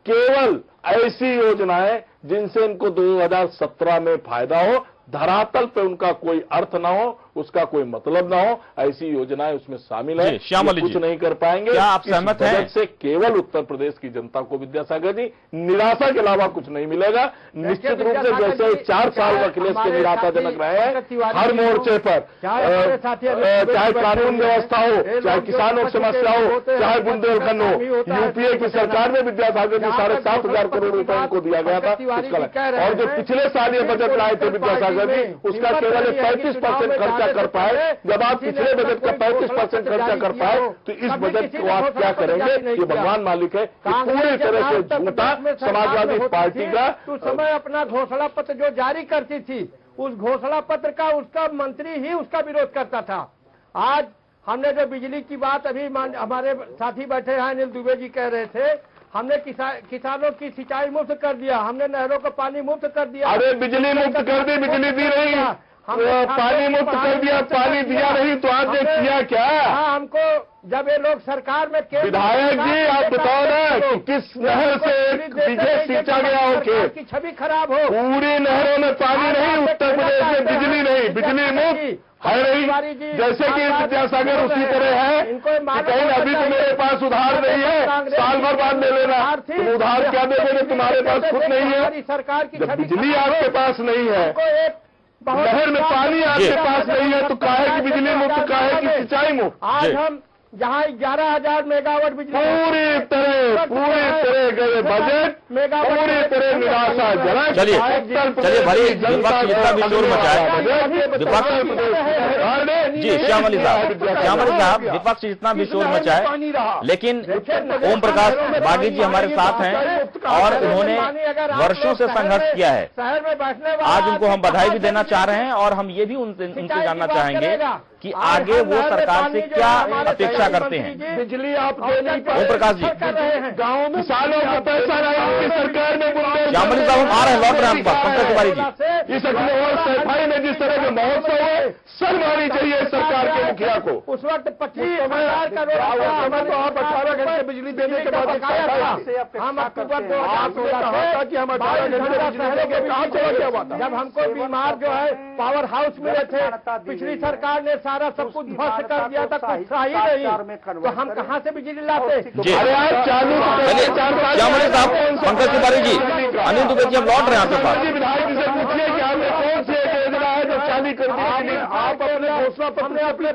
केवल ऐसी योजनाएं जिनसे इनको 2017 में फायदा हो, धरातल पे उनका कोई अर्थ ना हो, उसका कोई मतलब ना हो, ऐसी योजनाएं उसमें शामिल है। श्यामल कुछ नहीं कर पाएंगे। क्या आप सहमत हैं? से केवल उत्तर प्रदेश की जनता को विद्यासागर जी निराशा के अलावा कुछ नहीं मिलेगा। निश्चित रूप से जैसे 4 साल अखिलेश के निराशाजनक रहे हैं हर मोर्चे पर, चाहे कानून व्यवस्था हो, चाहे किसानों की समस्या हो, चाहे बुंदेलखंड हो, यूपीए की सरकार में विद्यासागर जी 7,500 करोड़ रुपए उनको दिया गया था उसका, और जो पिछले साल ये बजट लाए थे विद्यासागर जी, उसका केवल 35% खर्चा कर पाए। जब आप पिछले बजट का 35% खर्चा कर पाए तो इस बजट को आप क्या करेंगे, ये भगवान मालिक है। पूरी तरह से झूठा समाजवादी पार्टी का। उस समय अपना घोषणा पत्र जो जारी करती थी, उस घोषणा पत्र का उसका मंत्री ही उसका विरोध करता था। आज हमने जो बिजली की बात अभी हमारे साथी बैठे हैं अनिल दुबे जी कह रहे थे, हमने किसानों की सिंचाई मुफ्त कर दिया, हमने नहरों को पानी मुफ्त कर दिया। अरे बिजली मुफ्त कर दी, बिजली दी नहीं, पानी मुफ्त कर दिया, पानी दिया नहीं, तो आपने किया क्या? हाँ, हमको जब ये लोग सरकार में विधायक जी आप बताओ ना कि किस नहर से बीजे सींचा गया हो की छवि खराब हो। पूरी नहरों में पानी नहीं, उत्तर प्रदेश में बिजली नहीं, बिजली मुफ्त है नहीं। जैसे कि विद्यासागर उसी तरह है कि कहीं अभी तो मेरे पास उधार नहीं है, साल भर बाद ले लेना, तुम उधार क्या दे देंगे, तुम्हारे पास खुद नहीं है। सरकार की बिजली आपके पास नहीं है, नहर में पानी आपके पास नहीं है, तो काहे की बिजली मुफ्त, काहे की सिंचाई मुफ्त। आज हम जहाँ 11,000 मेगावाट बिजली पूरी तरह गए बजट, पूरी तरह निराशाजनक। चलिए भाई, विपक्ष जितना भी शोर मचाया, जी श्यामली साहब, विपक्ष जितना भी शोर मचाए, लेकिन ओम प्रकाश बागी जी हमारे साथ हैं और उन्होंने वर्षों से संघर्ष किया है। आज उनको हम बधाई भी देना चाह रहे हैं और हम ये भी उनसे जानना चाहेंगे कि आगे वो सरकार से क्या अपेक्षा करते हैं। बिजली आप दे नहीं पाए। ओम प्रकाश जी, गाँव में किसानों को पैसा नहीं, सरकार में श्यामली साहब हम आ रहे हैं, लौट रहे हैं आपके पास। पंकज तिवारी जी, इस सफाई में जिस तरह के महोत्सव है, शर्मानी चाहिए सरकार के मुखिया को। उस वक्त 25,000 करोड़ तो आप 18 घंटे बिजली देने के बाद हम अक्टूबर 2016 कि हम 18 घंटे बिजली देंगे, कहाँ चला क्या बात। जब हमको बीमार जो है पावर हाउस मिले थे, पिछली सरकार ने सारा सब कुछ ध्वस्त कर दिया था, कुछ सही नहीं, तो हम कहाँ से बिजली लाते। अरे यार चालू श्यामली साहब, पंकज तिवारी जी, अनिल दुबे जी, हम लौट रहे हैं आपके पास। विधायक जी से पूछिए कि आपने कौन सी योजना है जो चालू कर दी। आप अपने घोषणा पत्र अपने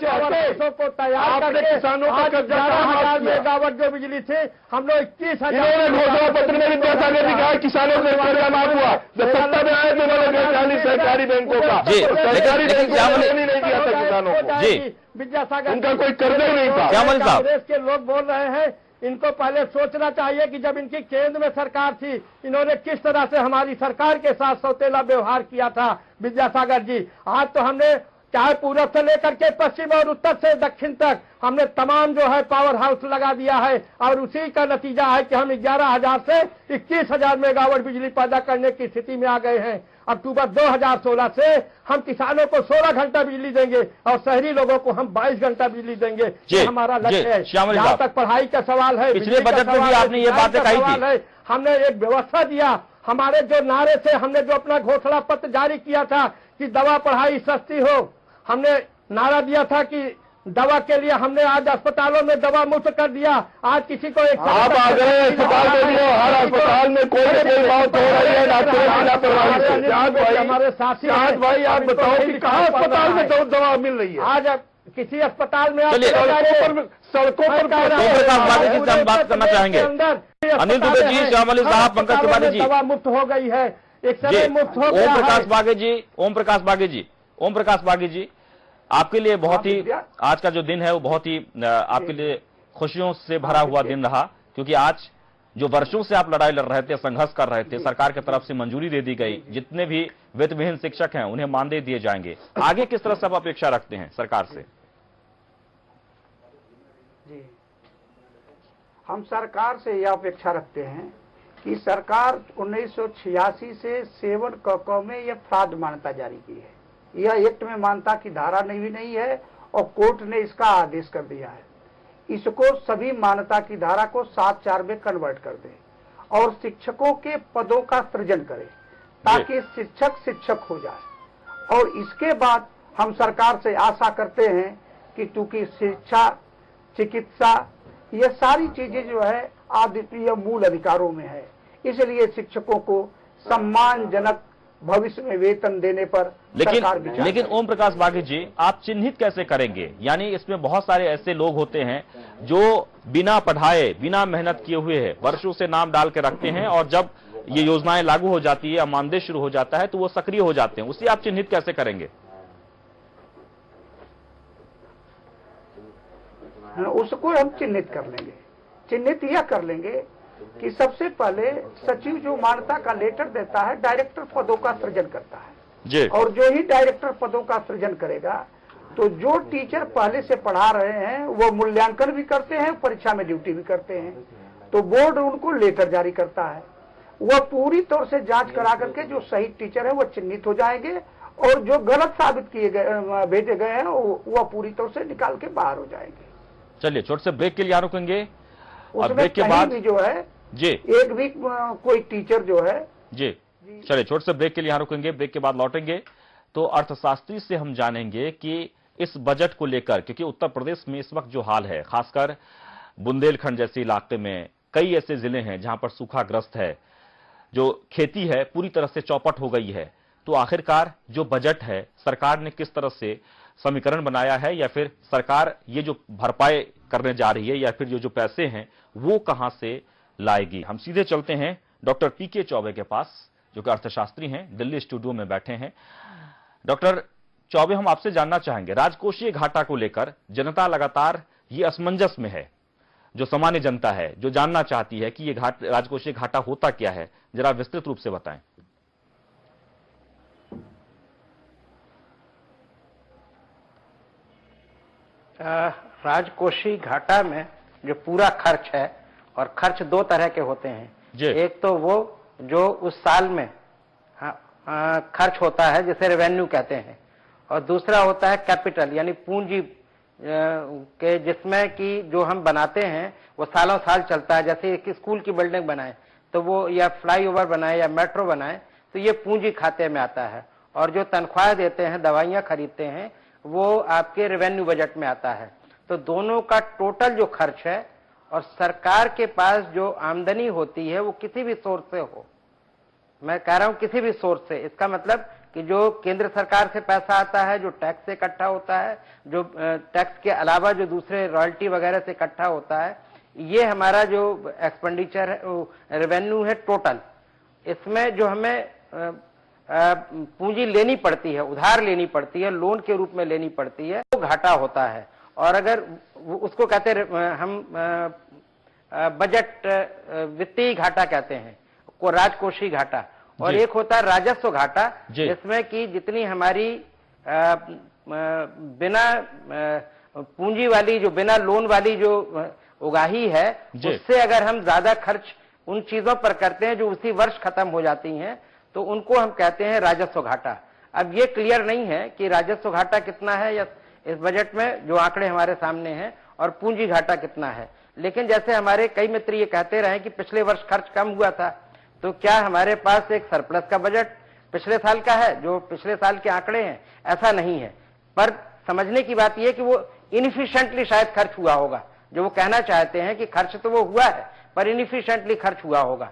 को तैयार करके किसानों का 11,000 मेगावाट जो बिजली थी, हम लोग 21,000 घोषणा पत्र में विद्यासागर जी कहा किसानों से कर्जा माफ हुआ। जब सत्ता में आए तो उन्होंने 40 सहकारी बैंकों का, सरकारी बैंकों नहीं दिया था किसानों को। जी, विद्यासागर उनका कोई कर्जा ही नहीं था। कांग्रेस के लोग बोल रहे हैं, इनको पहले सोचना चाहिए कि जब इनकी केंद्र में सरकार थी, इन्होंने किस तरह से हमारी सरकार के साथ सौतेला व्यवहार किया था। विद्यासागर जी, आज तो हमने चाहे पूर्व से लेकर के पश्चिम और उत्तर से दक्षिण तक हमने तमाम जो है पावर हाउस लगा दिया है, और उसी का नतीजा है कि हम 11,000 से 21,000 मेगावाट बिजली पैदा करने की स्थिति में आ गए हैं। अक्टूबर 2016 से हम किसानों को 16 घंटा बिजली देंगे और शहरी लोगों को हम 22 घंटा बिजली देंगे। ये हमारा लक्ष्य है। जहाँ तक पढ़ाई का सवाल है, पिछले बजट में भी आपने ये बातें कही थी। हमने एक व्यवस्था दिया, हमारे जो नारे से हमने जो अपना घोषणा पत्र जारी किया था कि दवा पढ़ाई सस्ती हो, हमने नारा दिया था कि दवा के लिए हमने आज अस्पतालों में दवा मुफ्त कर दिया। आज किसी को एक आप आ गए अस्पताल में भी, हर अस्पताल में कोई न कोई मौत हो रही है डॉक्टरों की लापरवाही से। हमारे साथी भाई आप बताओ कि कहाँ अस्पताल में दवा मिल रही है? आज किसी अस्पताल में सड़कों पर हम बात करना चाहेंगे। अनिल दुबे जी, श्यामली साहब, पंकज त्रिपाठी जी, दवा मुफ्त हो गई है, एक्सरे मुफ्त हो गया है। ओम प्रकाश बागे जी, आपके लिए बहुत ही आज का जो दिन है वो बहुत ही आपके लिए खुशियों से भरा हुआ दिन रहा, क्योंकि आज जो वर्षों से आप लड़ाई लड़ रहे थे, संघर्ष कर रहे थे, सरकार की तरफ से मंजूरी दे दी गई। जितने भी वेतनविहीन शिक्षक हैं उन्हें मानदेय दिए जाएंगे। आगे किस तरह से आप अपेक्षा रखते हैं सरकार से? जी, हम सरकार से यह अपेक्षा रखते हैं कि सरकार 1986 से 7 क में यह अपराध मान्यता जारी की है। यह एक्ट में मान्यता की धारा नहीं है और कोर्ट ने इसका आदेश कर दिया है। इसको सभी मान्यता की धारा को 7(4) में कन्वर्ट कर दे और शिक्षकों के पदों का सृजन करे ताकि शिक्षक हो जाए। और इसके बाद हम सरकार से आशा करते हैं कि चूंकि शिक्षा, चिकित्सा, ये सारी चीजें जो है अद्वितीय मूल अधिकारों में है, इसलिए शिक्षकों को सम्मानजनक भविष्य में वेतन देने पर लेकिन ओम प्रकाश बागे जी, आप चिन्हित कैसे करेंगे? यानी इसमें बहुत सारे ऐसे लोग होते हैं जो बिना पढ़ाए, बिना मेहनत किए हुए है, वर्षों से नाम डाल के रखते हैं और जब ये योजनाएं लागू हो जाती है, मानदेय शुरू हो जाता है तो वो सक्रिय हो जाते हैं। उसे आप चिन्हित कैसे करेंगे? उसको हम चिन्हित कर लेंगे। चिन्हित यह कर लेंगे कि सबसे पहले सचिव जो मान्यता का लेटर देता है, डायरेक्टर पदों का सृजन करता है जी। और जो ही डायरेक्टर पदों का सृजन करेगा तो जो टीचर पहले से पढ़ा रहे हैं वो मूल्यांकन भी करते हैं, परीक्षा में ड्यूटी भी करते हैं, तो बोर्ड उनको लेटर जारी करता है। वह पूरी तौर से जांच करा करके जो सही टीचर है वो चिन्हित हो जाएंगे और जो गलत साबित किए गए भेजे गए हैं वह पूरी तौर से निकाल के बाहर हो जाएंगे। चलिए छोटे से ब्रेक के लिए रुकेंगे और ब्रेक के बाद भी जो है जी एक भी कोई टीचर जो है जी। चलिए छोटे से ब्रेक के लिए रुकेंगे, ब्रेक के बाद लौटेंगे तो अर्थशास्त्री से हम जानेंगे कि इस बजट को लेकर, क्योंकि उत्तर प्रदेश में इस वक्त जो हाल है, खासकर बुंदेलखंड जैसे इलाके में कई ऐसे जिले हैं जहां पर सूखाग्रस्त है, जो खेती है पूरी तरह से चौपट हो गई है, तो आखिरकार जो बजट है सरकार ने किस तरह से समीकरण बनाया है, या फिर सरकार ये जो भरपाई करने जा रही है या फिर जो पैसे हैं वो कहां से लाएगी? हम सीधे चलते हैं डॉक्टर पीके चौबे के पास, जो कि अर्थशास्त्री हैं, दिल्ली स्टूडियो में बैठे हैं। डॉक्टर चौबे, हम आपसे जानना चाहेंगे, राजकोषीय घाटा को लेकर जनता लगातार ये असमंजस में है, जो सामान्य जनता है जो जानना चाहती है कि ये राजकोषीय घाटा होता क्या है, जरा विस्तृत रूप से बताएं। राजकोषीय घाटा में जो पूरा खर्च है, और खर्च दो तरह के होते हैं। एक तो वो जो उस साल में खर्च होता है जिसे रेवेन्यू कहते हैं, और दूसरा होता है कैपिटल यानी पूंजी के, जिसमें कि जो हम बनाते हैं वो सालों साल चलता है। जैसे एक स्कूल की बिल्डिंग बनाए तो वो, या फ्लाईओवर बनाए या मेट्रो बनाए तो ये पूंजी खाते में आता है, और जो तनख्वाह देते हैं, दवाइयां खरीदते हैं, वो आपके रेवेन्यू बजट में आता है। तो दोनों का टोटल जो खर्च है और सरकार के पास जो आमदनी होती है वो किसी भी सोर्स से हो, मैं कह रहा हूं किसी भी सोर्स से, इसका मतलब कि जो केंद्र सरकार से पैसा आता है, जो टैक्स से इकट्ठा होता है, जो टैक्स के अलावा जो दूसरे रॉयल्टी वगैरह से इकट्ठा होता है, ये हमारा जो एक्सपेंडिचर है, रेवेन्यू है टोटल। इसमें जो हमें पूंजी लेनी पड़ती है, उधार लेनी पड़ती है, लोन के रूप में लेनी पड़ती है, वो घाटा होता है। और अगर उसको कहते हैं हम बजट वित्तीय घाटा कहते हैं, को राजकोषीय घाटा, और एक होता है राजस्व घाटा, जिसमें कि जितनी हमारी बिना पूंजी वाली, जो बिना लोन वाली जो उगाही है, उससे अगर हम ज्यादा खर्च उन चीजों पर करते हैं जो उसी वर्ष खत्म हो जाती हैं, तो उनको हम कहते हैं राजस्व घाटा। अब ये क्लियर नहीं है कि राजस्व घाटा कितना है या इस बजट में जो आंकड़े हमारे सामने हैं, और पूंजी घाटा कितना है। लेकिन जैसे हमारे कई मित्र ये कहते रहे कि पिछले वर्ष खर्च कम हुआ था, तो क्या हमारे पास एक सरप्लस का बजट पिछले साल का है, जो पिछले साल के आंकड़े हैं? ऐसा नहीं है। पर समझने की बात यह कि वो इनएफिशिएंटली शायद खर्च हुआ होगा। जो वो कहना चाहते हैं कि खर्च तो वो हुआ है पर इनएफिशिएंटली खर्च हुआ होगा।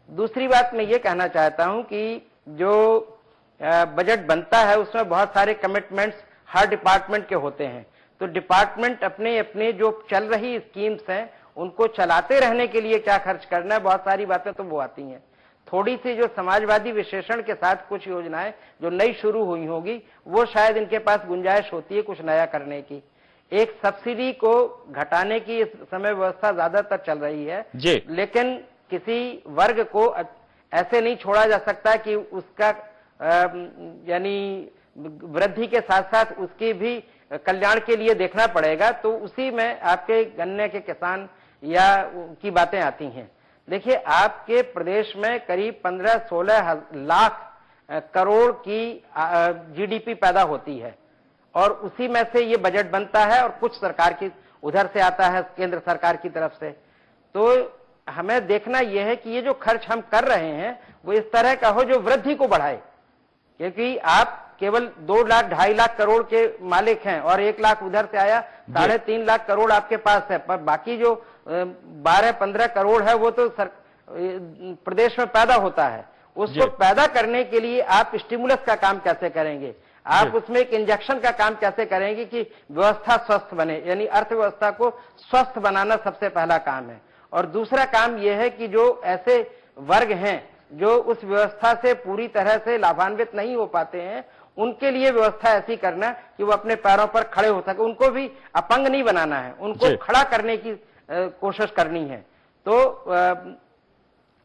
दूसरी बात मैं ये कहना चाहता हूं कि जो बजट बनता है उसमें बहुत सारे कमिटमेंट्स हर डिपार्टमेंट के होते हैं, तो डिपार्टमेंट अपने अपने जो चल रही स्कीम्स हैं उनको चलाते रहने के लिए क्या खर्च करना है, बहुत सारी बातें तो वो आती हैं। थोड़ी सी जो समाजवादी विशेषण के साथ कुछ योजनाएं जो नई शुरू हुई होगी वो शायद इनके पास गुंजाइश होती है कुछ नया करने की। एक सब्सिडी को घटाने की इस समय व्यवस्था ज्यादातर चल रही है, लेकिन किसी वर्ग को ऐसे नहीं छोड़ा जा सकता कि उसका यानी वृद्धि के साथ साथ उसकी भी कल्याण के लिए देखना पड़ेगा। तो उसी में आपके गन्ने के किसान या की बातें आती हैं। देखिए, आपके प्रदेश में करीब 15-16 लाख करोड़ की जीडीपी पैदा होती है और उसी में से ये बजट बनता है और कुछ सरकार की उधर से आता है केंद्र सरकार की तरफ से। तो हमें देखना यह है कि ये जो खर्च हम कर रहे हैं वो इस तरह का हो जो वृद्धि को बढ़ाए, क्योंकि आप केवल 2 लाख 2.5 लाख करोड़ के मालिक हैं और 1 लाख उधर से आया, 3.5 लाख करोड़ आपके पास है, पर बाकी जो 12-15 करोड़ है वो तो प्रदेश में पैदा होता है। उसको पैदा करने के लिए आप स्टिमुलस का काम कैसे करेंगे, आप उसमें एक इंजेक्शन का काम कैसे करेंगे कि व्यवस्था स्वस्थ बने, यानी अर्थव्यवस्था को स्वस्थ बनाना सबसे पहला काम है। और दूसरा काम यह है कि जो ऐसे वर्ग हैं जो उस व्यवस्था से पूरी तरह से लाभान्वित नहीं हो पाते हैं उनके लिए व्यवस्था ऐसी करना कि वो अपने पैरों पर खड़े हो सके, उनको भी अपंग नहीं बनाना है, उनको खड़ा करने की कोशिश करनी है। तो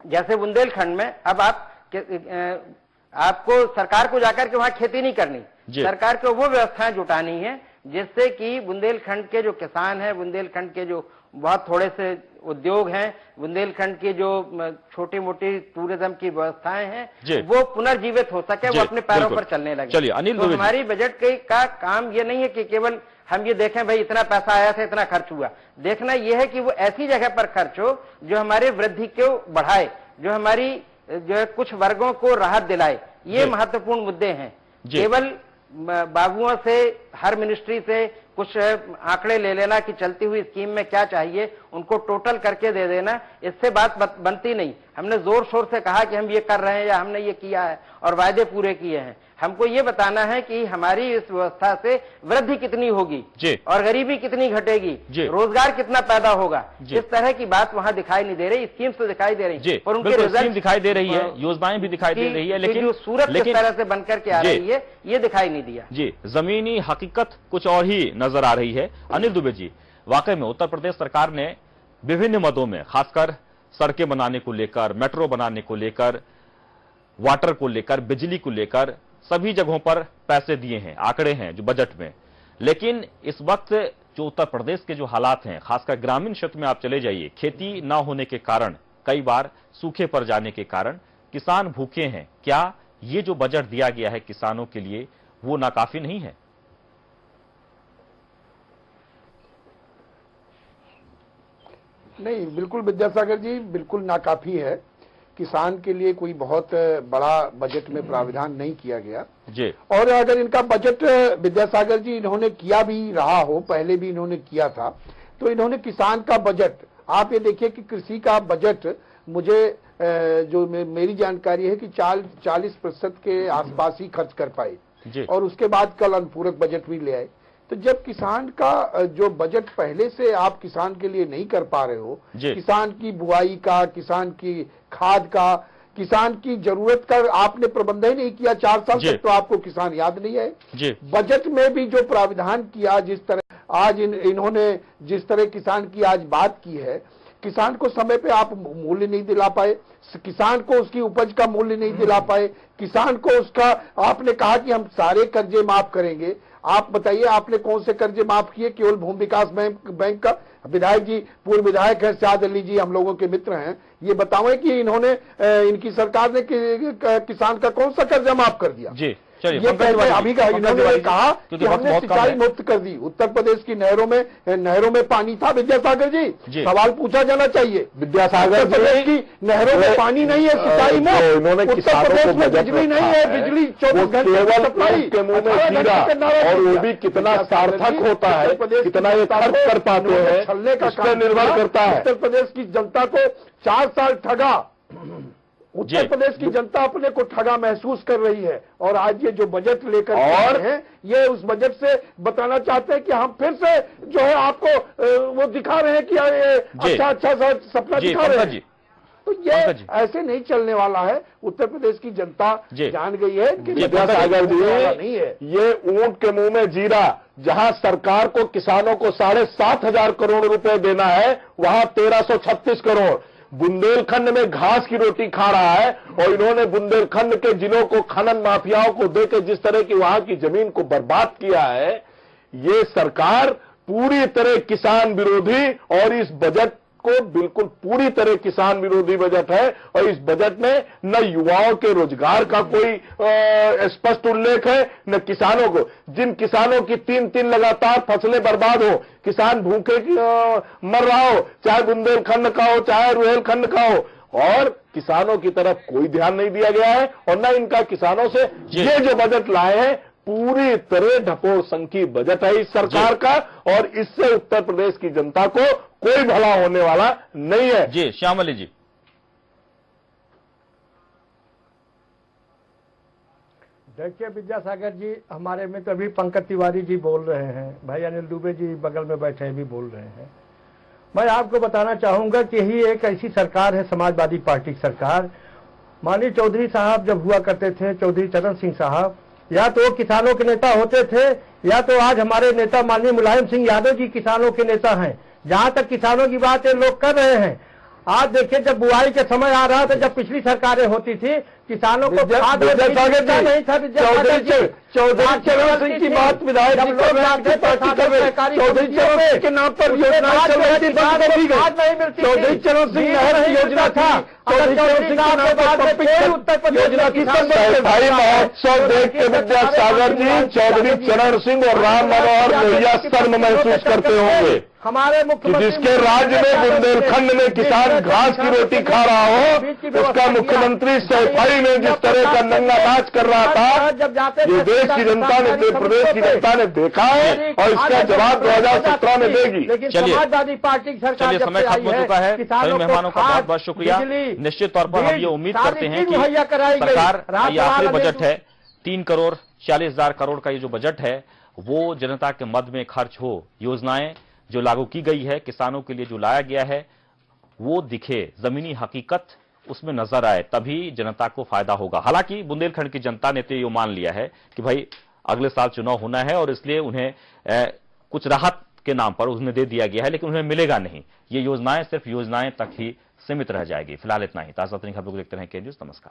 जैसे बुंदेलखंड में अब आपको सरकार को जाकर के वहां खेती नहीं करनी, सरकार को वो व्यवस्थाएं जुटानी है जिससे कि बुंदेलखंड के जो किसान हैं, बुंदेलखंड के जो बहुत थोड़े से उद्योग हैं, बुंदेलखंड की जो छोटी मोटी टूरिज्म की व्यवस्थाएं हैं वो पुनर्जीवित हो सके, वो अपने पैरों पर चलने लगे। चलिए अनिल, तो हमारी बजट का काम ये नहीं है कि केवल हम ये देखें भाई इतना पैसा आया था इतना खर्च हुआ, देखना यह है कि वो ऐसी जगह पर खर्च हो जो हमारे वृद्धि को बढ़ाए, जो हमारी जो है कुछ वर्गों को राहत दिलाए। ये महत्वपूर्ण मुद्दे हैं। केवल बाबुओं से हर मिनिस्ट्री से कुछ आंकड़े ले लेना कि चलती हुई स्कीम में क्या चाहिए उनको टोटल करके दे देना, इससे बात बनती नहीं। हमने जोर शोर से कहा कि हम ये कर रहे हैं या हमने ये किया है और वायदे पूरे किए हैं। हमको ये बताना है कि हमारी इस व्यवस्था से वृद्धि कितनी होगी और गरीबी कितनी घटेगी, रोजगार कितना पैदा होगा। इस तरह की बात वहां दिखाई नहीं दे रही। स्कीम्स तो दिखाई दे रही और उनके रिजल्ट दिखाई दे रही है, योजनाएं भी दिखाई दे रही है, लेकिन जो सूरत किस तरह से बनकर के आ रही है ये दिखाई नहीं दिया। जी, जमीनी हकीकत कुछ और ही नजर आ रही है। अनिल दुबे जी, वाकई में उत्तर प्रदेश सरकार ने विभिन्न मदों में, खासकर सड़कें बनाने को लेकर, मेट्रो बनाने को लेकर, वाटर को लेकर, बिजली को लेकर सभी जगहों पर पैसे दिए हैं, आंकड़े हैं जो बजट में। लेकिन इस वक्त जो उत्तर प्रदेश के जो हालात हैं, खासकर ग्रामीण क्षेत्र में आप चले जाइए, खेती ना होने के कारण, कई बार सूखे पर जाने के कारण किसान भूखे हैं। क्या ये जो बजट दिया गया है किसानों के लिए वो नाकाफी नहीं है? नहीं, बिल्कुल विद्यासागर जी, बिल्कुल नाकाफी है। किसान के लिए कोई बहुत बड़ा बजट में प्राविधान नहीं किया गया जी। और अगर इनका बजट विद्यासागर जी इन्होंने किया भी रहा हो, पहले भी इन्होंने किया था, तो इन्होंने किसान का बजट, आप ये देखिए कि कृषि का बजट मुझे जो मेरी जानकारी है कि 40% के आसपास ही खर्च कर पाए और उसके बाद कल अनुपूरक बजट भी ले आए। तो जब किसान का जो बजट पहले से आप किसान के लिए नहीं कर पा रहे हो, किसान की बुआई का, किसान की खाद का, किसान की जरूरत का आपने प्रबंध ही नहीं किया 4 साल तक, तो आपको किसान याद नहीं है। बजट में भी जो प्राविधान किया, जिस तरह आज इन्होंने जिस तरह किसान की आज बात की है, किसान को समय पे आप मूल्य नहीं दिला पाए, किसान को उसकी उपज का मूल्य नहीं दिला पाए, किसान को उसका, आपने कहा कि हम सारे कर्जे माफ करेंगे। आप बताइए आपने कौन से कर्जे माफ किए? केवल भूमि विकास बैंक का। विधायक जी, पूर्व विधायक है शाद अली जी, हम लोगों के मित्र हैं, ये बताओ कि इन्होंने, इनकी सरकार ने किसान का कौन सा कर्जा माफ कर दिया? चलिए, ये कहते अभी का इन्होंने कहा कि हमने सिंचाई मुक्त कर दी। उत्तर प्रदेश की नहरों में पानी था विद्यासागर जी, सवाल पूछा जाना चाहिए। विद्यासागर प्रदेश की नहरों में पानी नहीं है, सिंचाई मुक्त। उत्तर प्रदेश में बिजली नहीं है, बिजली 24 घंटे सप्लाई के मुंह में जीरा, और वो भी कितना सार्थक होता है, कितना ये खर्च कर पाते हैं, छलने का काम निर्भर करता है। उत्तर प्रदेश की जनता को 4 साल ठगा, उत्तर प्रदेश की जनता अपने को ठगा महसूस कर रही है। और आज ये जो बजट लेकर और हैं, ये उस बजट से बताना चाहते हैं कि हम फिर से जो है आपको वो दिखा रहे हैं कि अच्छा सा सपना दिखा रहे हैं। तो ये ऐसे नहीं चलने वाला है। उत्तर प्रदेश की जनता जान गई है कि विद्यासागर जी नहीं है, ये ऊंट के मुंह में जीरा। जहां सरकार को किसानों को 7,500 करोड़ रुपए देना है, वहां 1336 करोड़। बुंदेलखंड में घास की रोटी खा रहा है, और इन्होंने बुंदेलखंड के जिलों को खनन माफियाओं को देकर जिस तरह की वहां की जमीन को बर्बाद किया है, ये सरकार पूरी तरह किसान विरोधी, और इस बजट को बिल्कुल पूरी तरह किसान विरोधी बजट है। और इस बजट में न युवाओं के रोजगार का कोई स्पष्ट उल्लेख है, न किसानों को। जिन किसानों की 3 लगातार फसलें बर्बाद हो, किसान भूखे मर रहा हो, चाहे बुंदेलखंड का हो चाहे रुहेलखंड का हो, और किसानों की तरफ कोई ध्यान नहीं दिया गया है। और न इनका किसानों से ये जो बजट लाए हैं पूरी तरह ढकोर संखी बजट है इस सरकार का, और इससे उत्तर प्रदेश की जनता को कोई भला होने वाला नहीं है। जी श्यामली जी। देखिए विद्यासागर जी, हमारे में तो अभी पंकज तिवारी जी बोल रहे हैं, भाई अनिल दुबे जी बगल में बैठे भी बोल रहे हैं। मैं आपको बताना चाहूंगा कि यही एक ऐसी सरकार है, समाजवादी पार्टी की सरकार। माननीय चौधरी साहब जब हुआ करते थे, चौधरी चरण सिंह साहब, या तो किसानों के नेता होते थे, या तो आज हमारे नेता माननीय मुलायम सिंह यादव जी किसानों के नेता हैं। जहां तक किसानों की बात ये लोग कर रहे हैं, आज देखिए जब बुआई के समय आ रहा था, जब पिछली सरकारें होती थी, किसानों को खाद नहीं था। चौधरी चरण सिंह की बात विधायक चौधरी चरण सिंह के नाम पर योजना चल रही थी, बंद कर दी गई। चौधरी चरण सिंह नहर योजना था, चौधरी चरण सिंह के नाम पर उत्तर प्रदेश योजना की भाई महोत्सव देख के विद्यासागर जी, चौधरी चरण सिंह और राम मनोहर लोहिया शर्म महसूस करते होंगे हमारे मुख्यमंत्री, जिसके राज्य में बुंदेलखंड में किसान घास की रोटी खा रहा हो, उसका मुख्यमंत्री सैफई ने जिस तरह का नंगा नाच कर रहा था, ये देश की जनता ने, प्रदेश की जनता ने देखा है, और इसका जवाब 2017 में देगी। लेकिन समाजवादी पार्टी की सरकार जब समय खत्म हो चुका है। सभी मेहमानों का बहुत बहुत शुक्रिया। निश्चित तौर पर हम ये उम्मीद करते हैं कि सरकार ये आखिरी बजट है, 3,40,00,000 करोड़ का ये जो बजट है वो जनता के मद में खर्च हो, योजनाएं जो लागू की गई है, किसानों के लिए जो लाया गया है वो दिखे, जमीनी हकीकत उसमें नजर आए, तभी जनता को फायदा होगा। हालांकि बुंदेलखंड की जनता ने तो ये मान लिया है कि भाई अगले साल चुनाव होना है, और इसलिए उन्हें कुछ राहत के नाम पर उन्हें दे दिया गया है, लेकिन उन्हें मिलेगा नहीं। ये योजनाएं सिर्फ योजनाएं तक ही सीमित रह जाएगी। फिलहाल इतना ही। ताजा तरीन खबरों को देखते रहें के न्यूज़। नमस्कार।